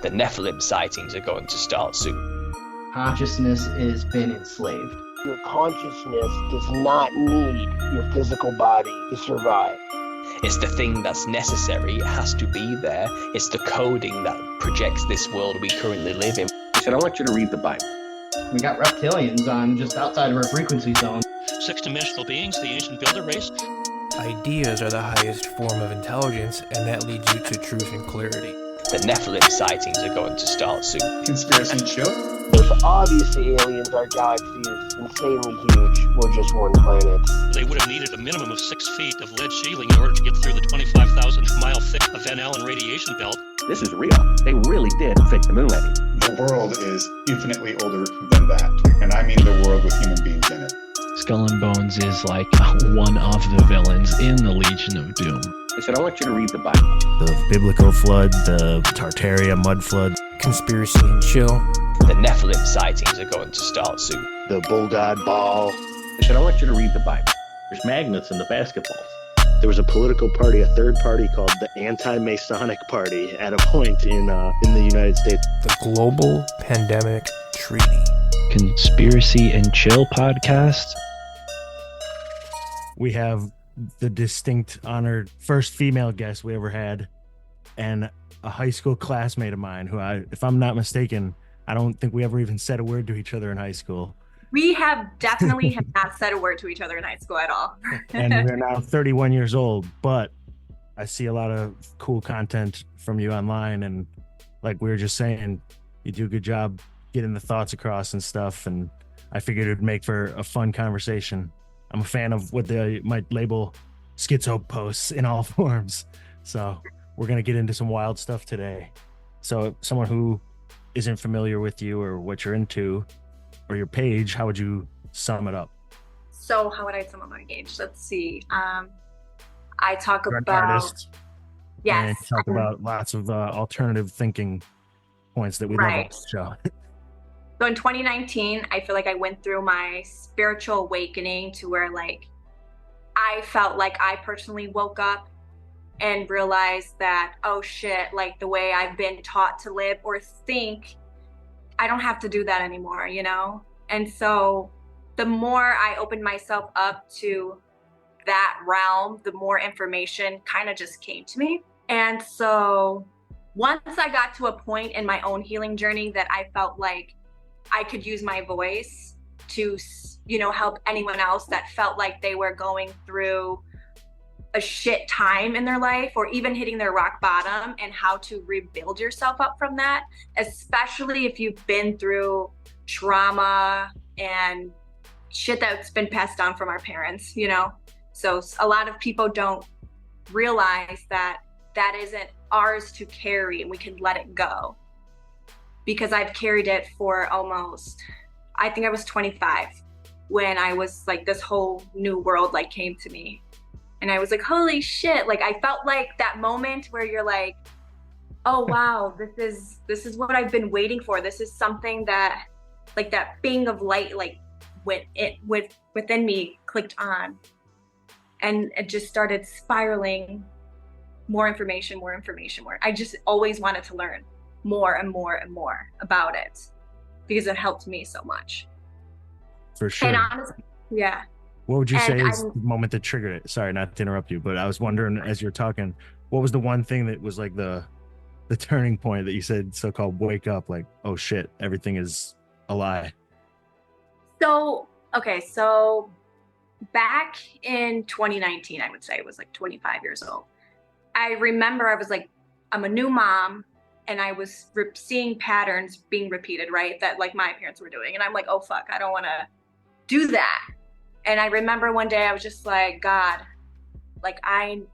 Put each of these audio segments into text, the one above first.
The Nephilim sightings are going to start soon. Consciousness has been enslaved. Your consciousness does not need your physical body to survive. It's the thing that's necessary, it has to be there. It's the coding that projects this world we currently live in. He said, I want you to read the Bible. We got reptilians on just outside of our frequency zone. Six-dimensional beings, the ancient builder race. Ideas are the highest form of intelligence, and that leads you to truth and clarity. The Nephilim sightings are going to start soon. Conspiracy chill? If obviously aliens, our galaxy is insanely huge. We're just one planet. They would have needed a minimum of 6 feet of lead shielding in order to get through the 25,000-mile thick Van Allen radiation belt. This is real. They really did fake the moon landing. The world is infinitely older than that. And I mean the world with human beings in it. Skull and Bones is like one of the villains in the Legion of Doom. He said, I want you to read the Bible. The biblical flood, the Tartaria mud flood. Conspiracy and chill. The Nephilim sightings are going to start soon. The bull god ball. He said, I want you to read the Bible. There's magnets in the basketballs. There was a political party, a third party called the Anti-Masonic Party at a point in the United States. The Global Pandemic Treaty. Conspiracy and Chill podcast. We have the distinct honored first female guest we ever had, and a high school classmate of mine who, if I'm not mistaken, I don't think we ever even said a word to each other in high school. We have not said a word to each other in high school at all. And we're now 31 years old, but I see a lot of cool content from you online, and like we were just saying, you do a good job getting the thoughts across and stuff, and I figured it would make for a fun conversation. I'm a fan of what they might label schizo posts in all forms. So we're going to get into some wild stuff today. So someone who isn't familiar with you or what you're into or your page, how would you sum it up? So how would I sum up my page? Let's see. I talk You're about... an artist. Yes. And talk about lots of alternative thinking points that we love on the show. So in 2019, I feel like I went through my spiritual awakening to where like I felt like I personally woke up and realized that, oh shit, like the way I've been taught to live or think, I don't have to do that anymore, you know? And so the more I opened myself up to that realm, the more information kind of just came to me. And so once I got to a point in my own healing journey that I felt like I could use my voice to, you know, help anyone else that felt like they were going through a shit time in their life or even hitting their rock bottom, and how to rebuild yourself up from that, especially if you've been through trauma and shit that's been passed down from our parents, you know? So a lot of people don't realize that that isn't ours to carry and we can let it go. Because I've carried it for almost, I think I was 25 when I was like, this whole new world like came to me. And I was like, holy shit. Like I felt like that moment where you're like, oh wow, this is what I've been waiting for. This is something that like that bing of light, like within me clicked on. And it just started spiraling, more information. I just always wanted to learn more and more and more about it because it helped me so much. For sure. And honestly, yeah. What would you say is the moment that triggered it? Sorry, not to interrupt you, but I was wondering as you're talking, what was the one thing that was like the turning point that you said, so-called wake up, like, oh shit, everything is a lie? So back in 2019, I would say, it was like 25 years old. I remember I was like, I'm a new mom, and I was seeing patterns being repeated, right? That like my parents were doing. And I'm like, oh fuck, I don't want to do that. And I remember one day I was just like, God, like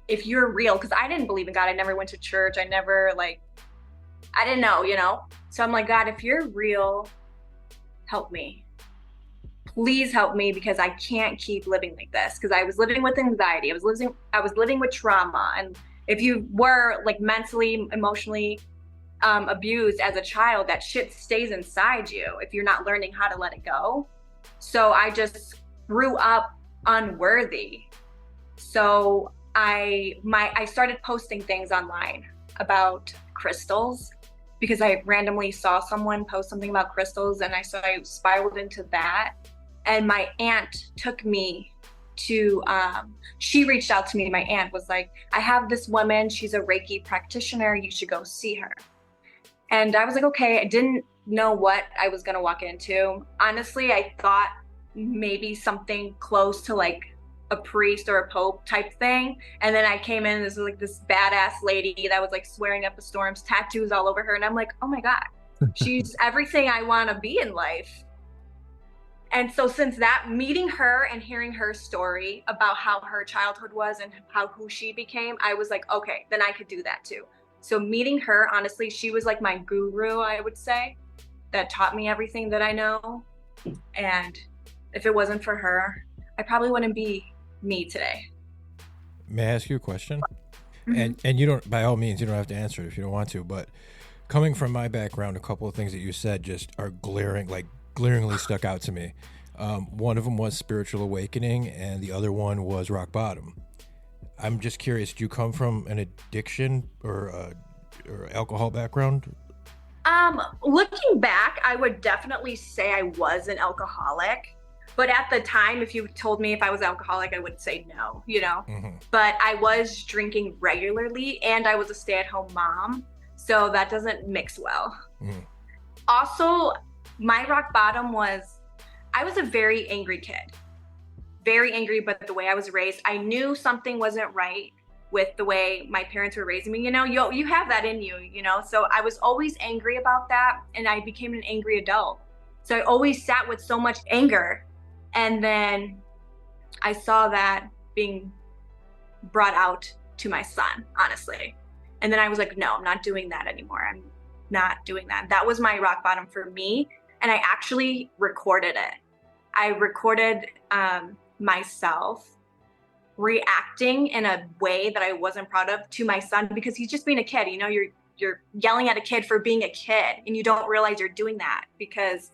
if you're real, because I didn't believe in God. I never went to church. I didn't know, you know? So I'm like, God, if you're real, help me. Please help me, because I can't keep living like this. Because I was living with anxiety. I was living with trauma. And if you were like mentally, emotionally abused as a child, that shit stays inside you if you're not learning how to let it go. So I just grew up unworthy. So I started posting things online about crystals because I randomly saw someone post something about crystals, and I spiraled into that. And my aunt took me to, she reached out to me. My aunt was like, I have this woman, she's a Reiki practitioner, you should go see her. And I was like, okay. I didn't know what I was gonna walk into. Honestly, I thought maybe something close to like a priest or a pope type thing. And then I came in, this was like this badass lady that was like swearing up a storm, tattoos all over her. And I'm like, oh my God, she's everything I wanna be in life. And so since that, meeting her and hearing her story about how her childhood was and who she became, I was like, okay, then I could do that too. So meeting her, honestly, she was like my guru, I would say, that taught me everything that I know. And if it wasn't for her, I probably wouldn't be me today. May I ask you a question? Mm-hmm. And you don't, by all means, you don't have to answer it if you don't want to, but coming from my background, a couple of things that you said just are glaringly stuck out to me. One of them was spiritual awakening, and the other one was rock bottom. I'm just curious, do you come from an addiction or alcohol background? Looking back, I would definitely say I was an alcoholic. But at the time, if you told me if I was alcoholic, I would say no, you know. Mm-hmm. But I was drinking regularly, and I was a stay-at-home mom, so that doesn't mix well. Mm. Also, my rock bottom was, I was a very angry kid. Very angry, but the way I was raised, I knew something wasn't right with the way my parents were raising me. You know, you have that in you, you know? So I was always angry about that, and I became an angry adult. So I always sat with so much anger. And then I saw that being brought out to my son, honestly. And then I was like, no, I'm not doing that anymore. I'm not doing that. That was my rock bottom for me. And I actually recorded it. I recorded myself reacting in a way that I wasn't proud of to my son, because he's just being a kid. You know, you're yelling at a kid for being a kid, and you don't realize you're doing that because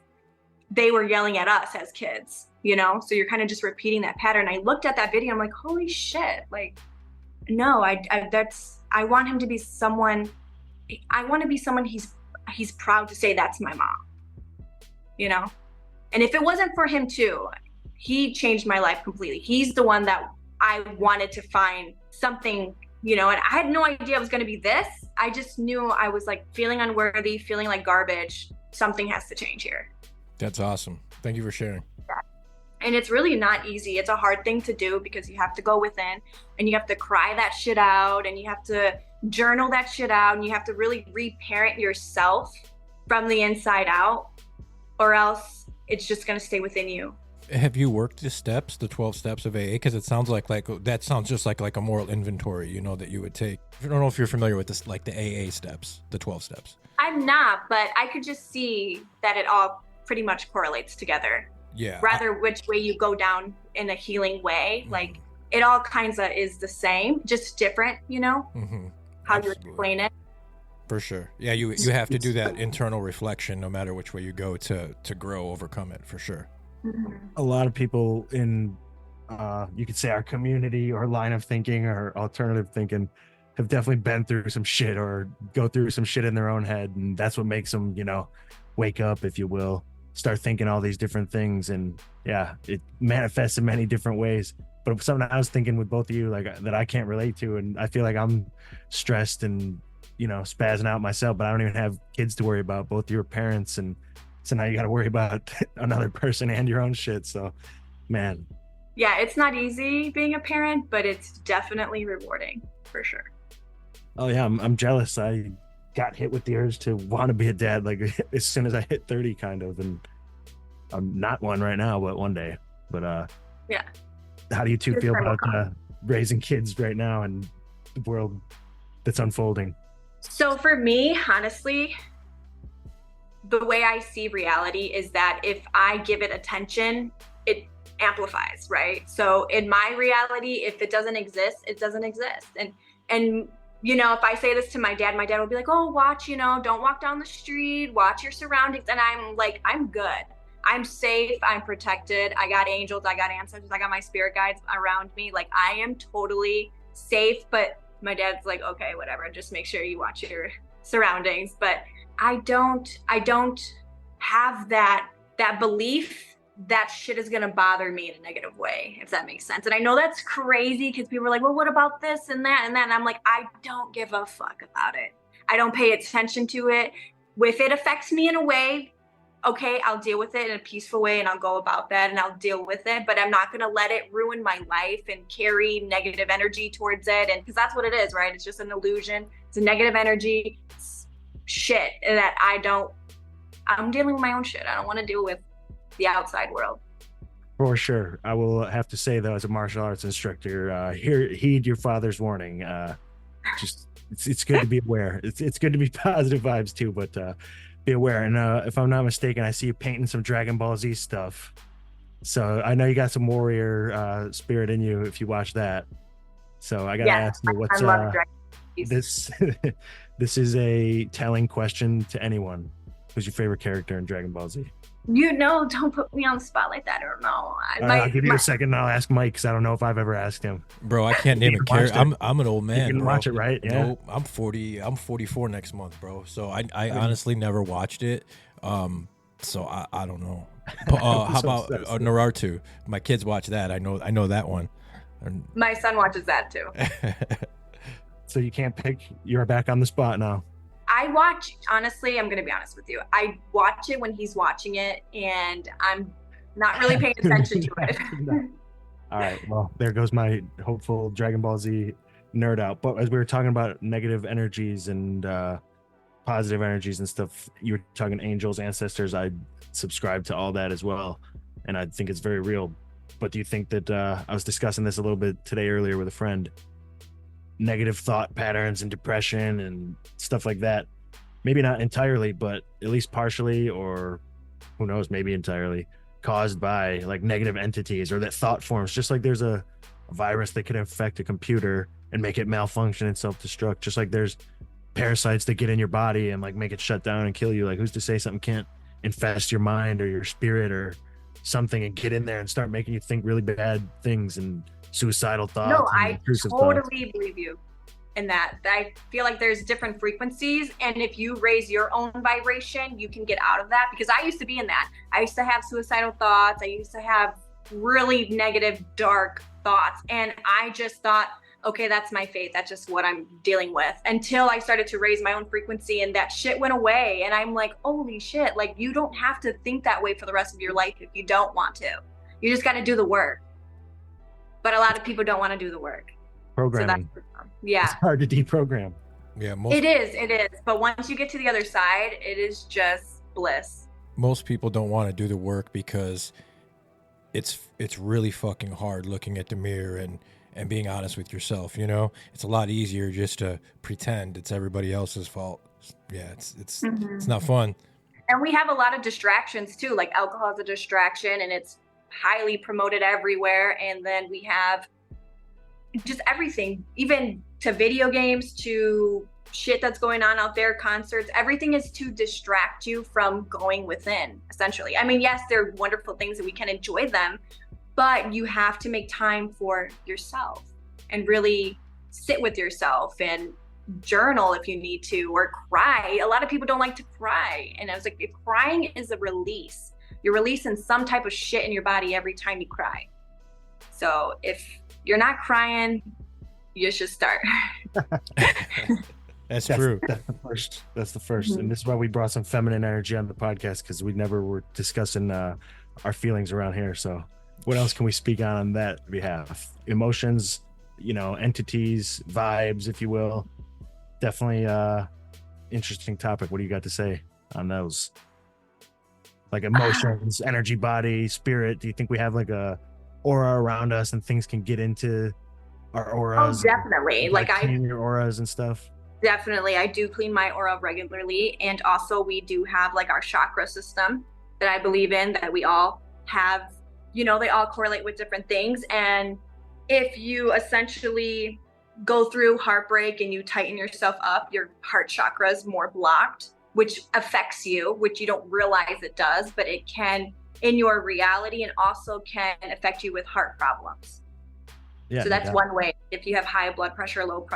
they were yelling at us as kids, you know? So you're kind of just repeating that pattern. I looked at that video, I'm like, holy shit. Like, no, I want him to be someone, I want to be someone he's proud to say that's my mom, you know? And if it wasn't for him too, he changed my life completely. He's the one that I wanted to find something, you know, and I had no idea it was going to be this. I just knew I was like feeling unworthy, feeling like garbage. Something has to change here. That's awesome. Thank you for sharing. Yeah. And it's really not easy. It's a hard thing to do because you have to go within and you have to cry that shit out, and you have to journal that shit out, and you have to really reparent yourself from the inside out, or else it's just going to stay within you. Have you worked the steps, the 12 steps of AA? Because it sounds like that sounds just like a moral inventory, you know, that you would take. I don't know if you're familiar with this, like the AA steps, the 12 steps. I'm not, but I could just see that it all pretty much correlates together. Yeah. Rather which way you go down in a healing way, like it all kinds of is the same, just different, you know, how you explain it. For sure. Yeah, you have to do that internal reflection no matter which way you go to grow, overcome it, for sure. A lot of people in, you could say our community or line of thinking or alternative thinking have definitely been through some shit or go through some shit in their own head. And that's what makes them, you know, wake up, if you will, start thinking all these different things. And yeah, it manifests in many different ways. But something I was thinking with both of you, like that I can't relate to. And I feel like I'm stressed and, you know, spazzing out myself, but I don't even have kids to worry about, both your parents. And so now you got to worry about another person and your own shit. So, man. Yeah, it's not easy being a parent, but it's definitely rewarding for sure. Oh yeah, I'm jealous. I got hit with the urge to want to be a dad like as soon as I hit 30, kind of, and I'm not one right now, but one day. But yeah. How do you two feel about raising kids right now and the world that's unfolding? So for me, honestly, the way I see reality is that if I give it attention, it amplifies, right? So in my reality, if it doesn't exist, it doesn't exist. And you know, if I say this to my dad will be like, oh, watch, you know, don't walk down the street, watch your surroundings. And I'm like, I'm good. I'm safe. I'm protected. I got angels. I got ancestors. I got my spirit guides around me. Like, I am totally safe. But my dad's like, okay, whatever. Just make sure you watch your surroundings. But I don't have that belief that shit is gonna bother me in a negative way, if that makes sense. And I know that's crazy because people are like, well, what about this and that and that? And I'm like, I don't give a fuck about it. I don't pay attention to it. If it affects me in a way, okay, I'll deal with it in a peaceful way and I'll go about that and I'll deal with it, but I'm not gonna let it ruin my life and carry negative energy towards it. And because that's what it is, right? It's just an illusion. It's a negative energy. It's shit that I'm dealing with my own shit. I don't want to deal with the outside world. For sure. I will have to say though, as a martial arts instructor, heed your father's warning. Just it's good to be aware. It's good to be positive vibes too, but be aware. And if I'm not mistaken, I see you painting some Dragon Ball Z stuff. So I know you got some warrior spirit in you if you watch that. So I gotta ask you, what's this? This is a telling question to anyone. Who's your favorite character in Dragon Ball Z? Don't put me on the spot like that. I don't know. I'll give you a second and I'll ask Mike because I don't know if I've ever asked him. Bro, I can't name a character. I'm an old man. You can watch it, right? Yeah. Nope, I'm 40. I'm 44 next month, bro. So I honestly never watched it. So I don't know. How about Naruto? My kids watch that. I know that one. My son watches that too. So you can't pick. You're back on the spot now. I watch, honestly, I'm going to be honest with you. I watch it when he's watching it and I'm not really paying attention to it. All right. Well, there goes my hopeful Dragon Ball Z nerd out. But as we were talking about negative energies and positive energies and stuff, you were talking angels, ancestors. I subscribe to all that as well. And I think it's very real. But do you think that I was discussing this a little bit today earlier with a friend, negative thought patterns and depression and stuff like that, maybe not entirely, but at least partially, or who knows, maybe entirely, caused by like negative entities or that thought forms, just like there's a virus that can infect a computer and make it malfunction and self-destruct, just like there's parasites that get in your body and like make it shut down and kill you. Like, who's to say something can't infest your mind or your spirit or something and get in there and start making you think really bad things and suicidal thoughts? No, I totally believe you in that. I feel like there's different frequencies, and if you raise your own vibration, you can get out of that. Because I used to be in that. I used to have suicidal thoughts. I used to have really negative, dark thoughts, and I just thought, okay, that's my fate. That's just what I'm dealing with. Until I started to raise my own frequency, and that shit went away. And I'm like, holy shit! Like, you don't have to think that way for the rest of your life if you don't want to. You just got to do the work. But a lot of people don't want to do the work. Programming. So it's hard to deprogram. Yeah, it is. But once you get to the other side, it is just bliss. Most people don't want to do the work because it's really fucking hard looking at the mirror and being honest with yourself. You know, it's a lot easier just to pretend it's everybody else's fault. Yeah, it's not fun. And we have a lot of distractions too. Like alcohol is a distraction, and it's highly promoted everywhere. And then we have just everything, even to video games, to shit that's going on out there, concerts. Everything is to distract you from going within, essentially. I mean, yes, they're wonderful things and we can enjoy them, but you have to make time for yourself and really sit with yourself and journal if you need to, or cry. A lot of people don't like to cry. And I was like, if crying is a release, you're releasing some type of shit in your body every time you cry. So if you're not crying, you should start. That's true. That's the first. And this is why we brought some feminine energy on the podcast, because we never were discussing our feelings around here. So what else can we speak on that behalf? Emotions, entities, vibes, if you will. Definitely interesting topic. What do you got to say on those? Like emotions, energy, body, spirit. Do you think we have like a aura around us and things can get into our auras? Oh, definitely. Like clean your auras and stuff. Definitely. I do clean my aura regularly. And also we do have like our chakra system that I believe in, that we all have, they all correlate with different things. And if you essentially go through heartbreak and you tighten yourself up, your heart chakra is more blocked, which affects you, which you don't realize it does, but it can in your reality, and also can affect you with heart problems. Yeah, so that's one way. If you have high blood pressure, low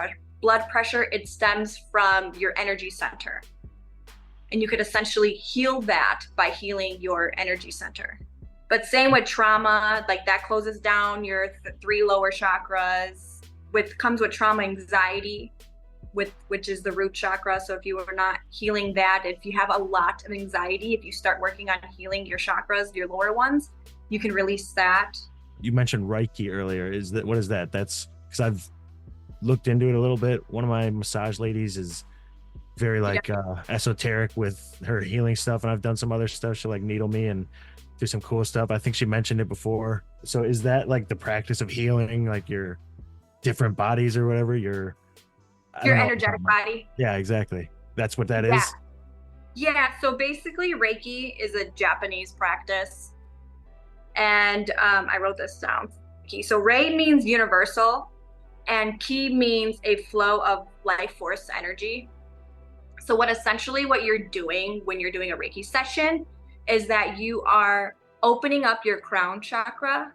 blood pressure, it stems from your energy center. And you could essentially heal that by healing your energy center. But same with trauma, like that closes down your 3 lower chakras. Comes with trauma anxiety, which is the root chakra. So if you are not healing that, if you have a lot of anxiety, if you start working on healing your chakras, your lower ones, you can release that. You mentioned Reiki earlier. What is that? That's because I've looked into it a little bit. One of my massage ladies is very esoteric with her healing stuff, and I've done some other stuff. She'll like needle me and do some cool stuff. I think she mentioned it before. So is that like the practice of healing, like your different bodies or whatever? Your energetic body. Yeah, exactly. That's what that is. Yeah. So basically, Reiki is a Japanese practice, and I wrote this down. So Rei means universal, and Ki means a flow of life force energy. So what you're doing when you're doing a Reiki session is that you are opening up your crown chakra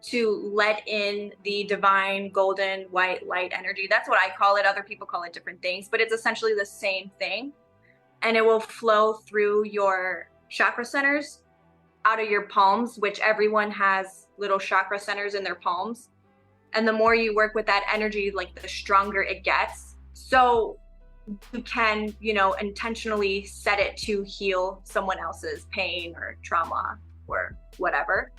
to let in the divine golden white light energy. That's what I call it. Other people call it different things, but it's essentially the same thing. And it will flow through your chakra centers out of your palms, which everyone has little chakra centers in their palms. And the more you work with that energy, like the stronger it gets. So you can, intentionally set it to heal someone else's pain or trauma or whatever.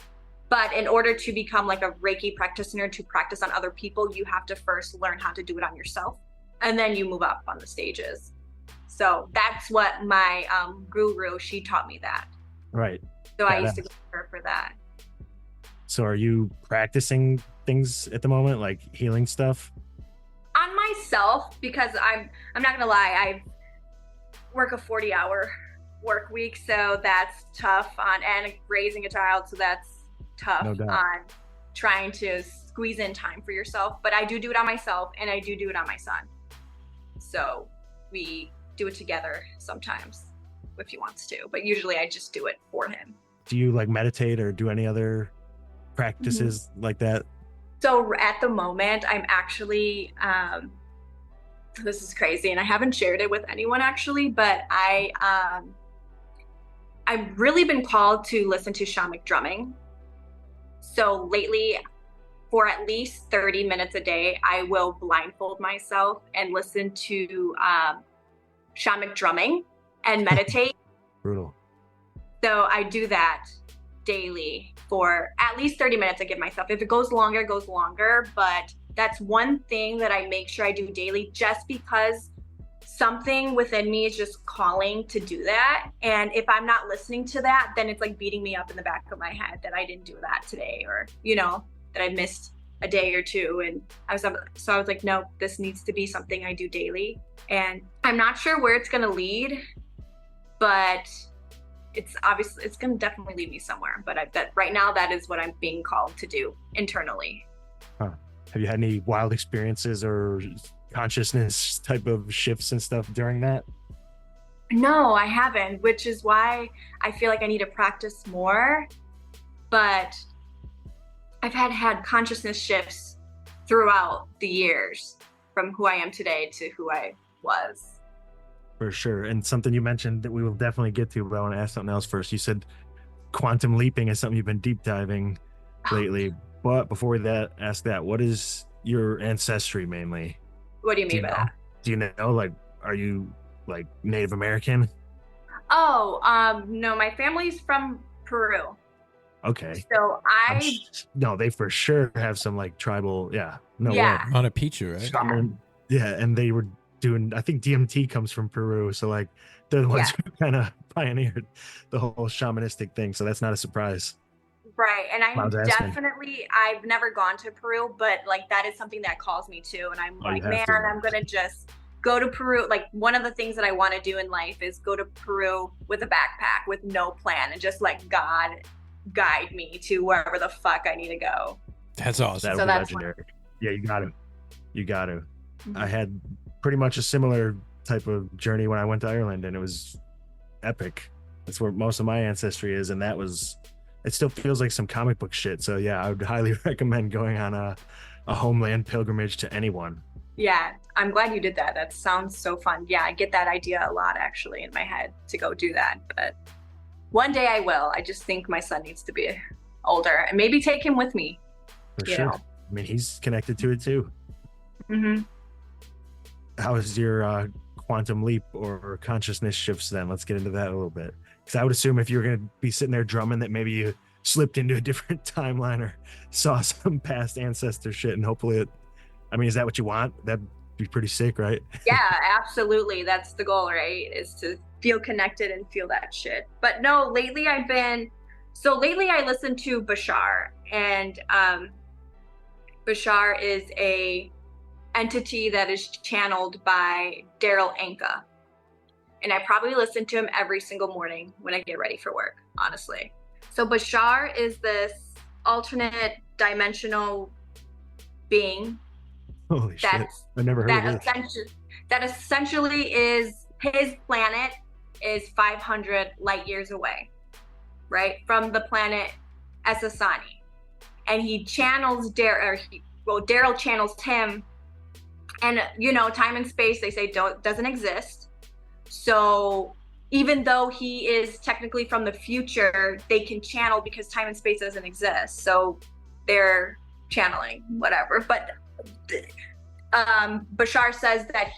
But in order to become like a Reiki practitioner to practice on other people, you have to first learn how to do it on yourself. And then you move up on the stages. So that's what my guru, she taught me that. Right. So I used to go to her for that. So are you practicing things at the moment, like healing stuff? On myself, because I'm not gonna lie, I work a 40-hour work week, so that's tough and raising a child, so that's tough on trying to squeeze in time for yourself. But I do it on myself, and I do it on my son. So we do it together sometimes if he wants to, but usually I just do it for him. Do you like meditate or do any other practices like that? So at the moment, I'm actually, this is crazy, and I haven't shared it with anyone actually, but I've really been called to listen to shamanic drumming. So lately, for at least 30 minutes a day, I will blindfold myself and listen to shamanic drumming and meditate. Brutal. So I do that daily for at least 30 minutes. I give myself. If it goes longer, it goes longer. But that's one thing that I make sure I do daily, just because something within me is just calling to do that. And if I'm not listening to that, then it's like beating me up in the back of my head that I didn't do that today, or, that I missed a day or two. And I was like, no, this needs to be something I do daily. And I'm not sure where it's going to lead, but it's going to definitely lead me somewhere. But right now, that is what I'm being called to do internally. Huh. Have you had any wild experiences or consciousness type of shifts and stuff during that? No, I haven't, which is why I feel like I need to practice more. But I've had consciousness shifts throughout the years, from who I am today to who I was. For sure. And something you mentioned that we will definitely get to, but I want to ask something else first. You said quantum leaping is something you've been deep diving lately. But before that, ask that, what is your ancestry mainly? What do you mean by that? Do you know, like, are you like Native American? Oh, no, my family's from Peru. Okay. So no, they for sure have some like tribal, way. On a Pichu, right? Yeah, and they were doing, I think DMT comes from Peru, so like they're the ones who kind of pioneered the whole shamanistic thing, so that's not a surprise. Right, and I've never gone to Peru, but like that is something that calls me too, and I'm I'm gonna just go to Peru. Like, one of the things that I want to do in life is go to Peru with a backpack with no plan and just let God guide me to wherever the fuck I need to go. That's awesome. That would be legendary. Yeah, you got to. Mm-hmm. I had pretty much a similar type of journey when I went to Ireland, and it was epic. That's where most of my ancestry is, and it still feels like some comic book shit. So yeah, I would highly recommend going on a homeland pilgrimage to anyone. Yeah, I'm glad you did that. That sounds so fun. Yeah, I get that idea a lot actually in my head to go do that. But one day I will. I just think my son needs to be older and maybe take him with me. For sure. I mean, he's connected to it too. Mm-hmm. How is your quantum leap or consciousness shifts then? Let's get into that a little bit. Because I would assume if you were going to be sitting there drumming that maybe you slipped into a different timeline or saw some past ancestor shit, and hopefully it, I mean, is that what you want? That'd be pretty sick, right? Yeah, absolutely. That's the goal, right? Is to feel connected and feel that shit. But no, lately I listened to Bashar, and Bashar is a entity that is channeled by Daryl Anka. And I probably listen to him every single morning when I get ready for work, honestly. So Bashar is this alternate dimensional being. Holy shit. I've never heard of this. That essentially is, his planet is 500 light years away, right? From the planet Esasani. And he channels Daryl channels him. And, you know, time and space, they say, doesn't exist. So even though he is technically from the future, they can channel because time and space doesn't exist. So they're channeling, whatever. But Bashar says that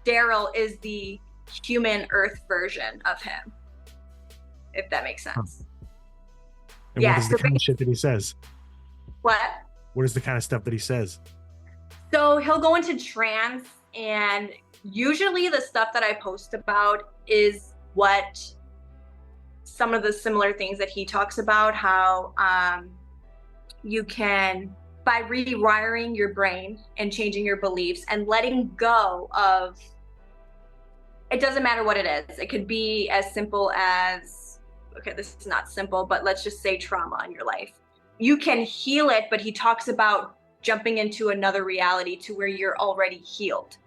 Daryl is the human Earth version of him, if that makes sense. And what is the kind of shit that he says? What? What is the kind of stuff that he says? So he'll go into trance, and usually the stuff that I post about is what some of the similar things that he talks about, how you can, by rewiring your brain and changing your beliefs and letting go of, it doesn't matter what it is. It could be as simple as, okay, this is not simple, but let's just say trauma in your life. You can heal it, but he talks about jumping into another reality to where you're already healed.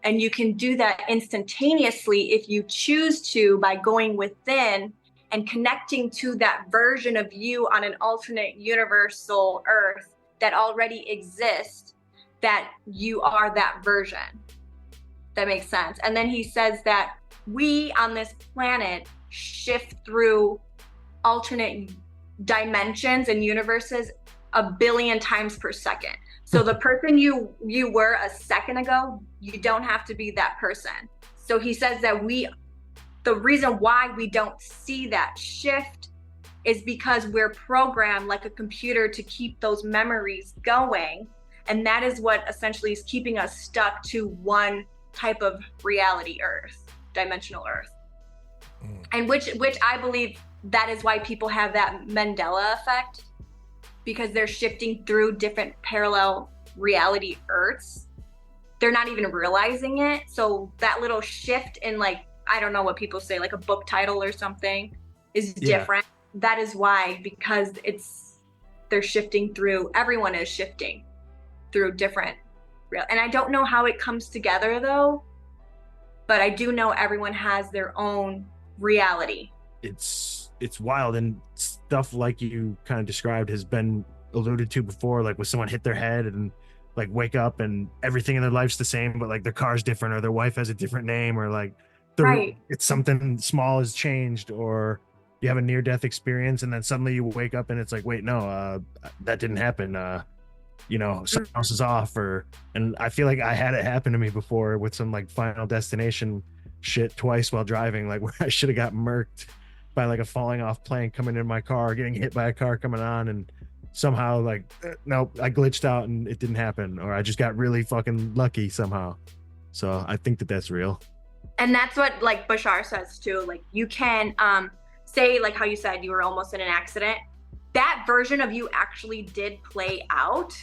And you can do that instantaneously if you choose to, by going within and connecting to that version of you on an alternate universal Earth that already exists, that you are that version. That makes sense. And then he says that we on this planet shift through alternate dimensions and universes 1 billion times per second. So the person you were a second ago, you don't have to be that person. So he says that the reason why we don't see that shift is because we're programmed like a computer to keep those memories going. And that is what essentially is keeping us stuck to one type of reality Earth, dimensional Earth. And which I believe that is why people have that Mandela effect, because they're shifting through different parallel reality Earths. They're not even realizing it. So that little shift in, like, I don't know what people say, like a book title or something is different. That is why, because they're shifting through, everyone is shifting through different real. And I don't know how it comes together though, but I do know everyone has their own reality. It's wild, and stuff like you kind of described has been alluded to before, like when someone hit their head and like wake up and everything in their life's the same, but like their car's different or their wife has a different name, or like it's something small has changed, or you have a near-death experience and then suddenly you wake up and it's like, wait, no, that didn't happen. Something else is off. And I feel like I had it happen to me before with some like Final Destination shit twice while driving, like where I should have got murked by like a falling off plane coming in my car, getting hit by a car coming on, and somehow like nope, I glitched out and it didn't happen, or I just got really fucking lucky somehow. So I think that's real. And that's what like Bashar says too. Like you can say, like how you said you were almost in an accident. That version of you actually did play out,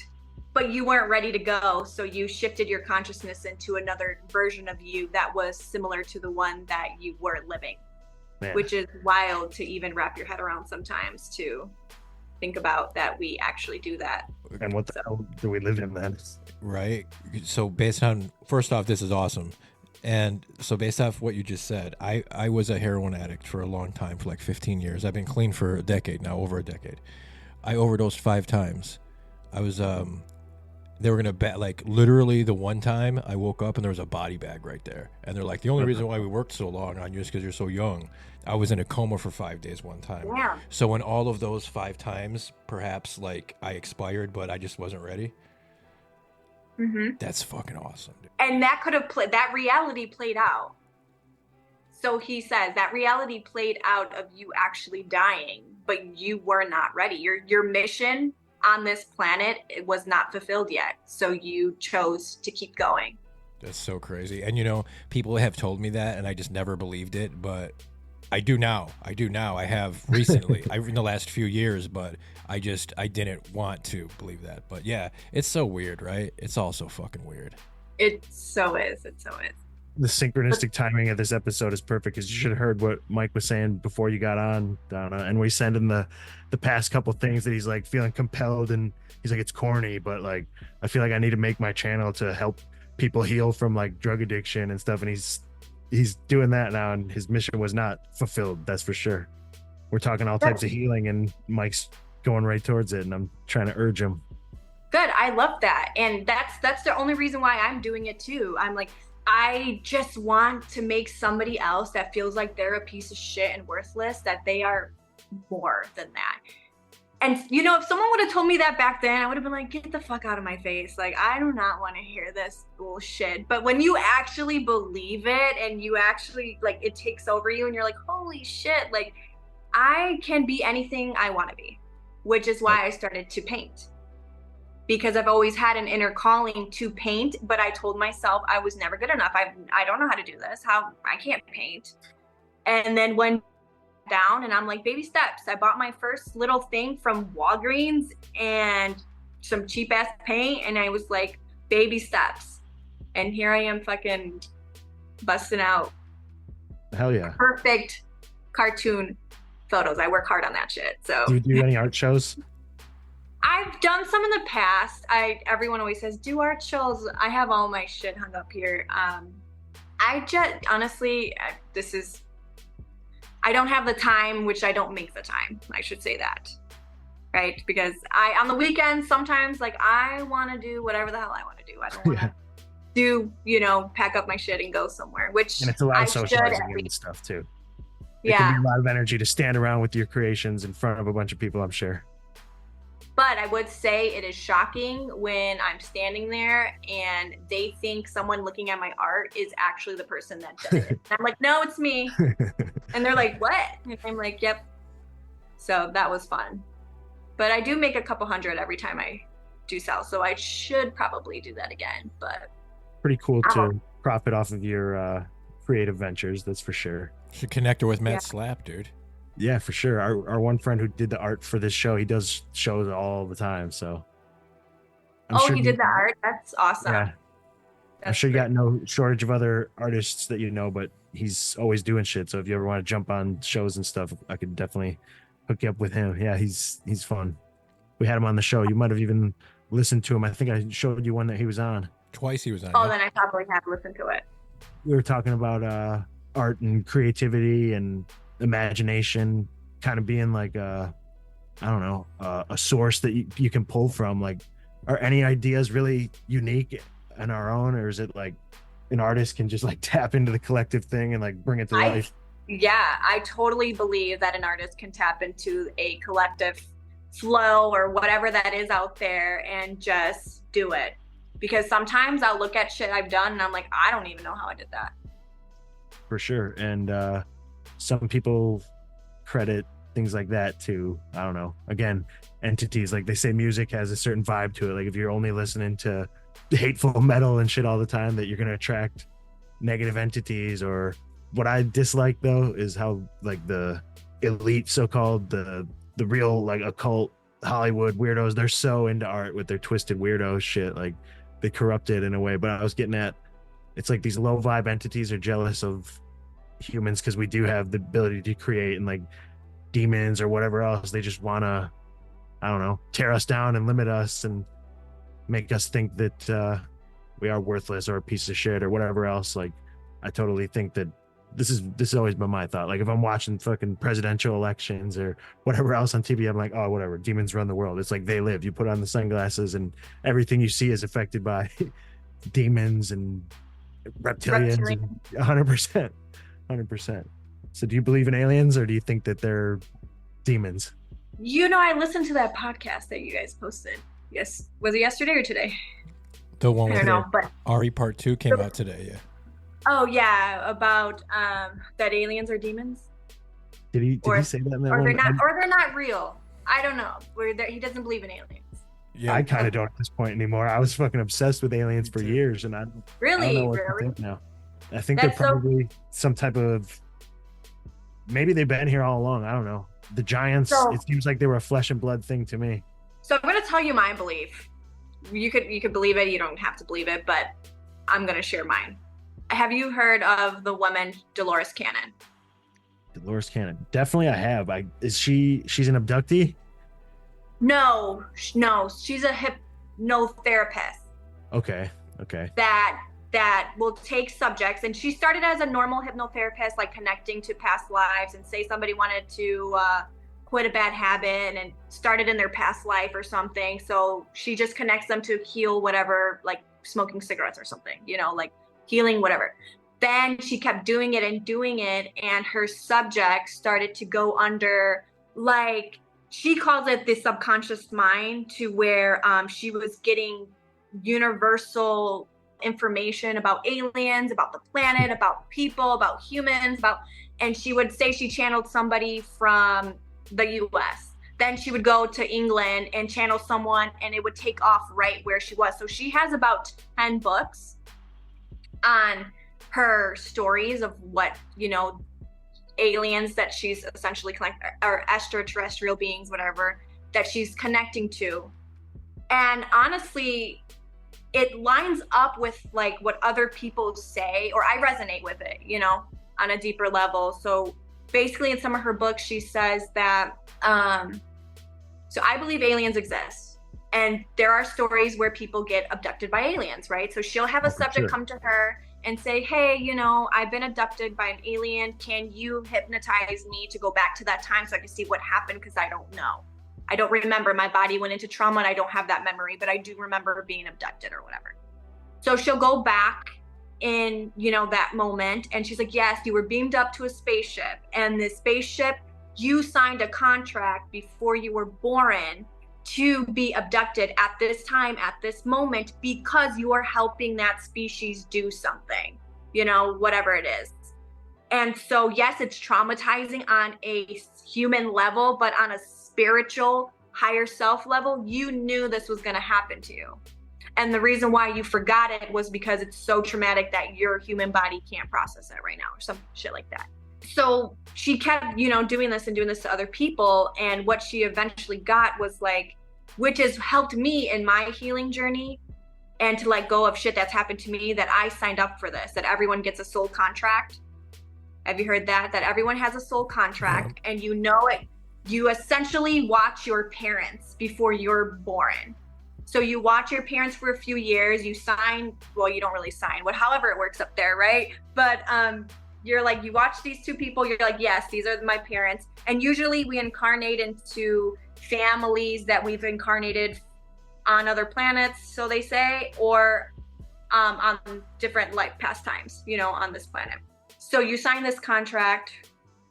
but you weren't ready to go. So you shifted your consciousness into another version of you that was similar to the one that you were living. Man. Which is wild to even wrap your head around sometimes, to think about that we actually do that. And what the hell do we live in then? Right. So based on, first off, this is awesome. And so based off what you just said, I was a heroin addict for a long time, for like 15 years. I've been clean for a decade now, over a decade. I overdosed 5 times. I was They were gonna bet, like, literally the one time I woke up and there was a body bag right there, and they're like, the only reason why we worked so long on you is because you're so young. I was in a coma for 5 days one time. Yeah. So in all of those 5 times, perhaps like I expired, but I just wasn't ready. Mm-hmm. That's fucking awesome, dude. And that could have played, that reality played out. So he says that reality played out of you actually dying, but you were not ready. Your mission on this planet, it was not fulfilled yet. So you chose to keep going. That's so crazy. And you know, people have told me that and I just never believed it, but I do now. I have recently, in the last few years, but I didn't want to believe that. But yeah, it's so weird, right? It's all so fucking weird. It so is. It so is. The synchronistic timing of this episode is perfect, because you should have heard what Mike was saying before you got on, Donna, and we send him the past couple things that he's like feeling compelled, and he's like, it's corny, but like I feel like I need to make my channel to help people heal from like drug addiction and stuff, and he's doing that now, and his mission was not fulfilled, that's for sure. We're talking all types of healing, and Mike's going right towards it, and I'm trying to urge him. Good. I love that. And that's the only reason why I'm doing it too. I'm like, I just want to make somebody else that feels like they're a piece of shit and worthless, that they are more than that. And you know, if someone would have told me that back then, I would have been like, get the fuck out of my face. Like, I do not want to hear this bullshit. But when you actually believe it, and you actually, like, it takes over you, and you're like, holy shit, like, I can be anything I want to be, which is why I started to paint. Because I've always had an inner calling to paint, but I told myself I was never good enough. I don't know how to do this. I can't paint. And then went down, and I'm like, baby steps. I bought my first little thing from Walgreens and some cheap ass paint, and I was like, baby steps. And here I am fucking busting out. Hell yeah. Perfect cartoon photos. I work hard on that shit. So do you do any art shows? I've done some in the past. Everyone always says, do art shows. I have all my shit hung up here. I just, honestly, I don't have the time, which I don't make the time. I should say that, right? Because on the weekends, sometimes, like, I want to do whatever the hell I want to do. I don't want to do, pack up my shit and go somewhere, which and it's a lot of socializing and stuff too. It Yeah. can be a lot of energy to stand around with your creations in front of a bunch of people, I'm sure. But I would say it is shocking when I'm standing there and they think someone looking at my art is actually the person that did it. And I'm like, no, it's me. And they're like, what? And I'm like, yep. So that was fun. But I do make a couple hundred every time I do sell. So I should probably do that again. But pretty cool to profit off of your creative ventures, that's for sure. Should connect her with Matt Slap, dude. Yeah, for sure. Our one friend who did the art for this show, he does shows all the time. So he did the art. That's awesome. Yeah. I'm sure you got no shortage of other artists that you know, but he's always doing shit. So if you ever want to jump on shows and stuff, I could definitely hook you up with him. Yeah, he's fun. We had him on the show. You might have even listened to him. I think I showed you one that he was on. Twice he was on. Oh, then I probably have listened to it. We were talking about art and creativity and imagination, kind of being like a source that you can pull from. Like, are any ideas really unique and our own, or is it like an artist can just like tap into the collective thing and like bring it to life? Yeah, I totally believe that an artist can tap into a collective flow or whatever that is out there and just do it. Because sometimes I'll look at shit I've done and I'm like, I don't even know how I did that. For sure. And some people credit things like that to, I don't know, again, entities. Like they say music has a certain vibe to it. Like if you're only listening to hateful metal and shit all the time, that you're going to attract negative entities. Or what I dislike though is how like the elite, so-called, the real like occult Hollywood weirdos, they're so into art with their twisted weirdo shit. Like they corrupt it in a way. But I was getting at, it's like these low vibe entities are jealous of humans because we do have the ability to create, and like demons or whatever else, they just want to, I don't know, tear us down and limit us and make us think that we are worthless or a piece of shit or whatever else. Like I totally think that this has always been my thought. Like if I'm watching fucking presidential elections or whatever else on TV, I'm like, oh, whatever, demons run the world. It's like they live. You put on the sunglasses and everything you see is affected by demons and reptilians. And 100%. So do you believe in aliens, or do you think that they're demons? I listened to that podcast that you guys posted. Yes, was it yesterday or today? The one with but Ari Part 2 came out today. Yeah. Oh yeah, about that aliens are demons. Did he say that in that or one? they're not real. I don't know. He doesn't believe in aliens. Yeah, I kind of don't at this point anymore. I was fucking obsessed with aliens for years, and I don't know what to think now. I think they're probably some type of, maybe they've been here all along. I don't know. The giants, it seems like they were a flesh and blood thing to me. So I'm going to tell you my belief. You could believe it. You don't have to believe it, but I'm going to share mine. Have you heard of the woman Dolores Cannon? Dolores Cannon. Definitely I have. She's an abductee? No, she's a hypnotherapist. Okay. That will take subjects, and she started as a normal hypnotherapist, like connecting to past lives, and say somebody wanted to quit a bad habit and started in their past life or something. So she just connects them to heal whatever, like smoking cigarettes or something, like healing whatever. Then she kept doing it, and her subjects started to go under, like, she calls it the subconscious mind, to where she was getting universal information about aliens, about the planet, about people, about humans, and she would say she channeled somebody from the US. Then she would go to England and channel someone, and it would take off right where she was. So she has about 10 books on her stories of what, aliens that she's essentially or extraterrestrial beings, whatever, that she's connecting to. And honestly, it lines up with like what other people say, or I resonate with it, on a deeper level. So basically in some of her books, she says that, so I believe aliens exist, and there are stories where people get abducted by aliens, right? So she'll have a subject come to her and say, hey, I've been abducted by an alien. Can you hypnotize me to go back to that time so I can see what happened? Because I don't know. I don't remember. My body went into trauma and I don't have that memory, but I do remember being abducted or whatever. So she'll go back in, that moment, and she's like, yes, you were beamed up to a spaceship, and the spaceship, you signed a contract before you were born to be abducted at this time, at this moment, because you are helping that species do something, whatever it is. And so, yes, it's traumatizing on a human level, but on a spiritual, higher self level, you knew this was going to happen to you. And the reason why you forgot it was because it's so traumatic that your human body can't process it right now, or some shit like that. So she kept, doing this to other people. And what she eventually got was like, which has helped me in my healing journey, and to let go of shit that's happened to me, that I signed up for this, that everyone gets a soul contract. Have you heard that? That everyone has a soul contract, and it. You essentially watch your parents before you're born. So you watch your parents for a few years, you sign, well, you don't really sign, but however it works up there, right? But you're like, you watch these two people, you're like, yes, these are my parents. And usually we incarnate into families that we've incarnated on other planets, so they say, or on different past times, on this planet. So you sign this contract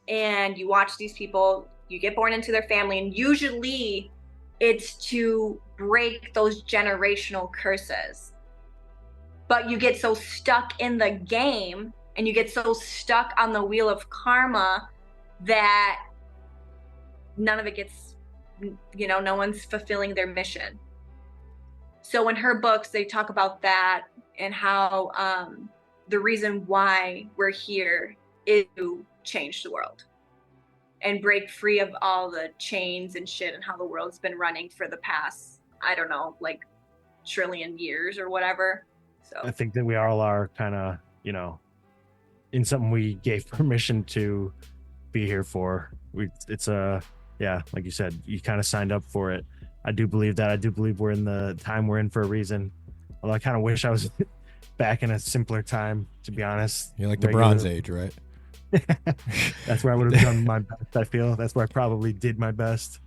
and you watch these people, you get born into their family, and usually it's to break those generational curses. But you get so stuck in the game, and you get so stuck on the wheel of karma, that none of it gets, no one's fulfilling their mission. So in her books, they talk about that, and how the reason why we're here is to change the world and break free of all the chains and shit, and how the world's been running for the past, I don't know, like trillion years or whatever. So I think that we all are kind of, in something we gave permission to be here for. It's like you said, you kind of signed up for it. I do believe that. I do believe we're in the time we're in for a reason. Although I kind of wish I was back in a simpler time, to be honest. You're like the Bronze Age, right? That's where I would have done my best. I feel that's where I probably did my best.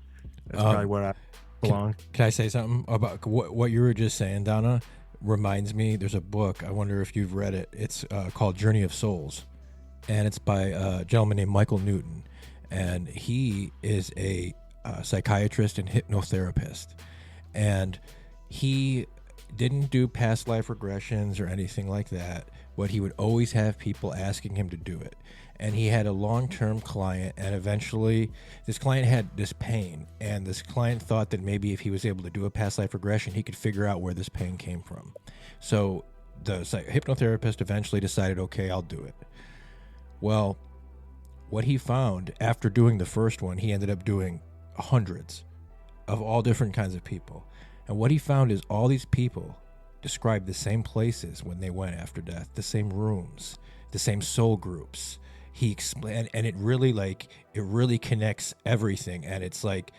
That's probably where I belong. Can I say something about what you were just saying, Donna? Reminds me, there's a book. I wonder if you've read it. It's called Journey of Souls, and it's by a gentleman named Michael Newton, and he is a psychiatrist and hypnotherapist, and he didn't do past life regressions or anything like that, but he would always have people asking him to do it. And he had a long-term client, and eventually this client had this pain, and this client thought that maybe if he was able to do a past life regression, he could figure out where this pain came from. So the hypnotherapist eventually decided, okay, I'll do it. Well, what he found after doing the first one, he ended up doing hundreds of all different kinds of people. And what he found is all these people described the same places when they went after death, the same rooms, the same soul groups. He explained, and it really connects everything. And it's like,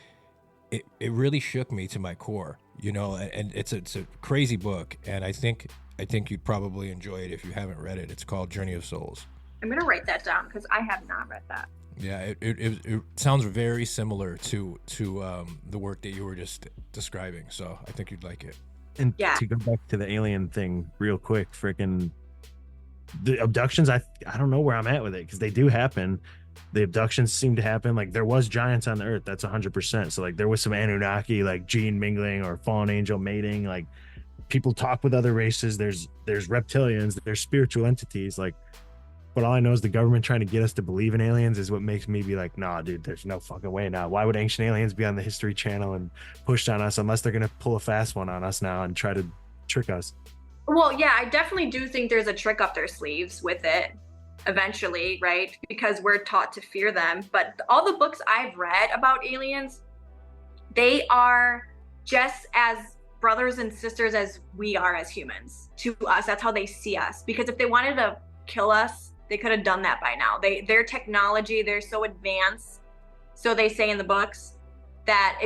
it really shook me to my core, and it's a crazy book. And I think you'd probably enjoy it if you haven't read it. It's called Journey of Souls. I'm going to write that down because I have not read that. Yeah, it sounds very similar to the work that you were just describing. So I think you'd like it. And to go back to the alien thing real quick, freaking the abductions, I don't know where I'm at with it, because they do happen. The abductions seem to happen. Like, there was giants on the earth, that's 100%. So like there was some Anunnaki, like gene mingling or fallen angel mating. Like, people talk with other races. There's reptilians, there's spiritual entities. Like, but all I know is the government trying to get us to believe in aliens is what makes me be like, nah, dude, there's no fucking way now. Why would Ancient Aliens be on the History Channel and pushed on us, unless they're going to pull a fast one on us now and try to trick us? Well, yeah, I definitely do think there's a trick up their sleeves with it eventually, right? Because we're taught to fear them. But all the books I've read about aliens, they are just as brothers and sisters as we are as humans. To us, that's how they see us. Because if they wanted to kill us, they could have done that by now. Their technology, they're so advanced, so they say in the books, that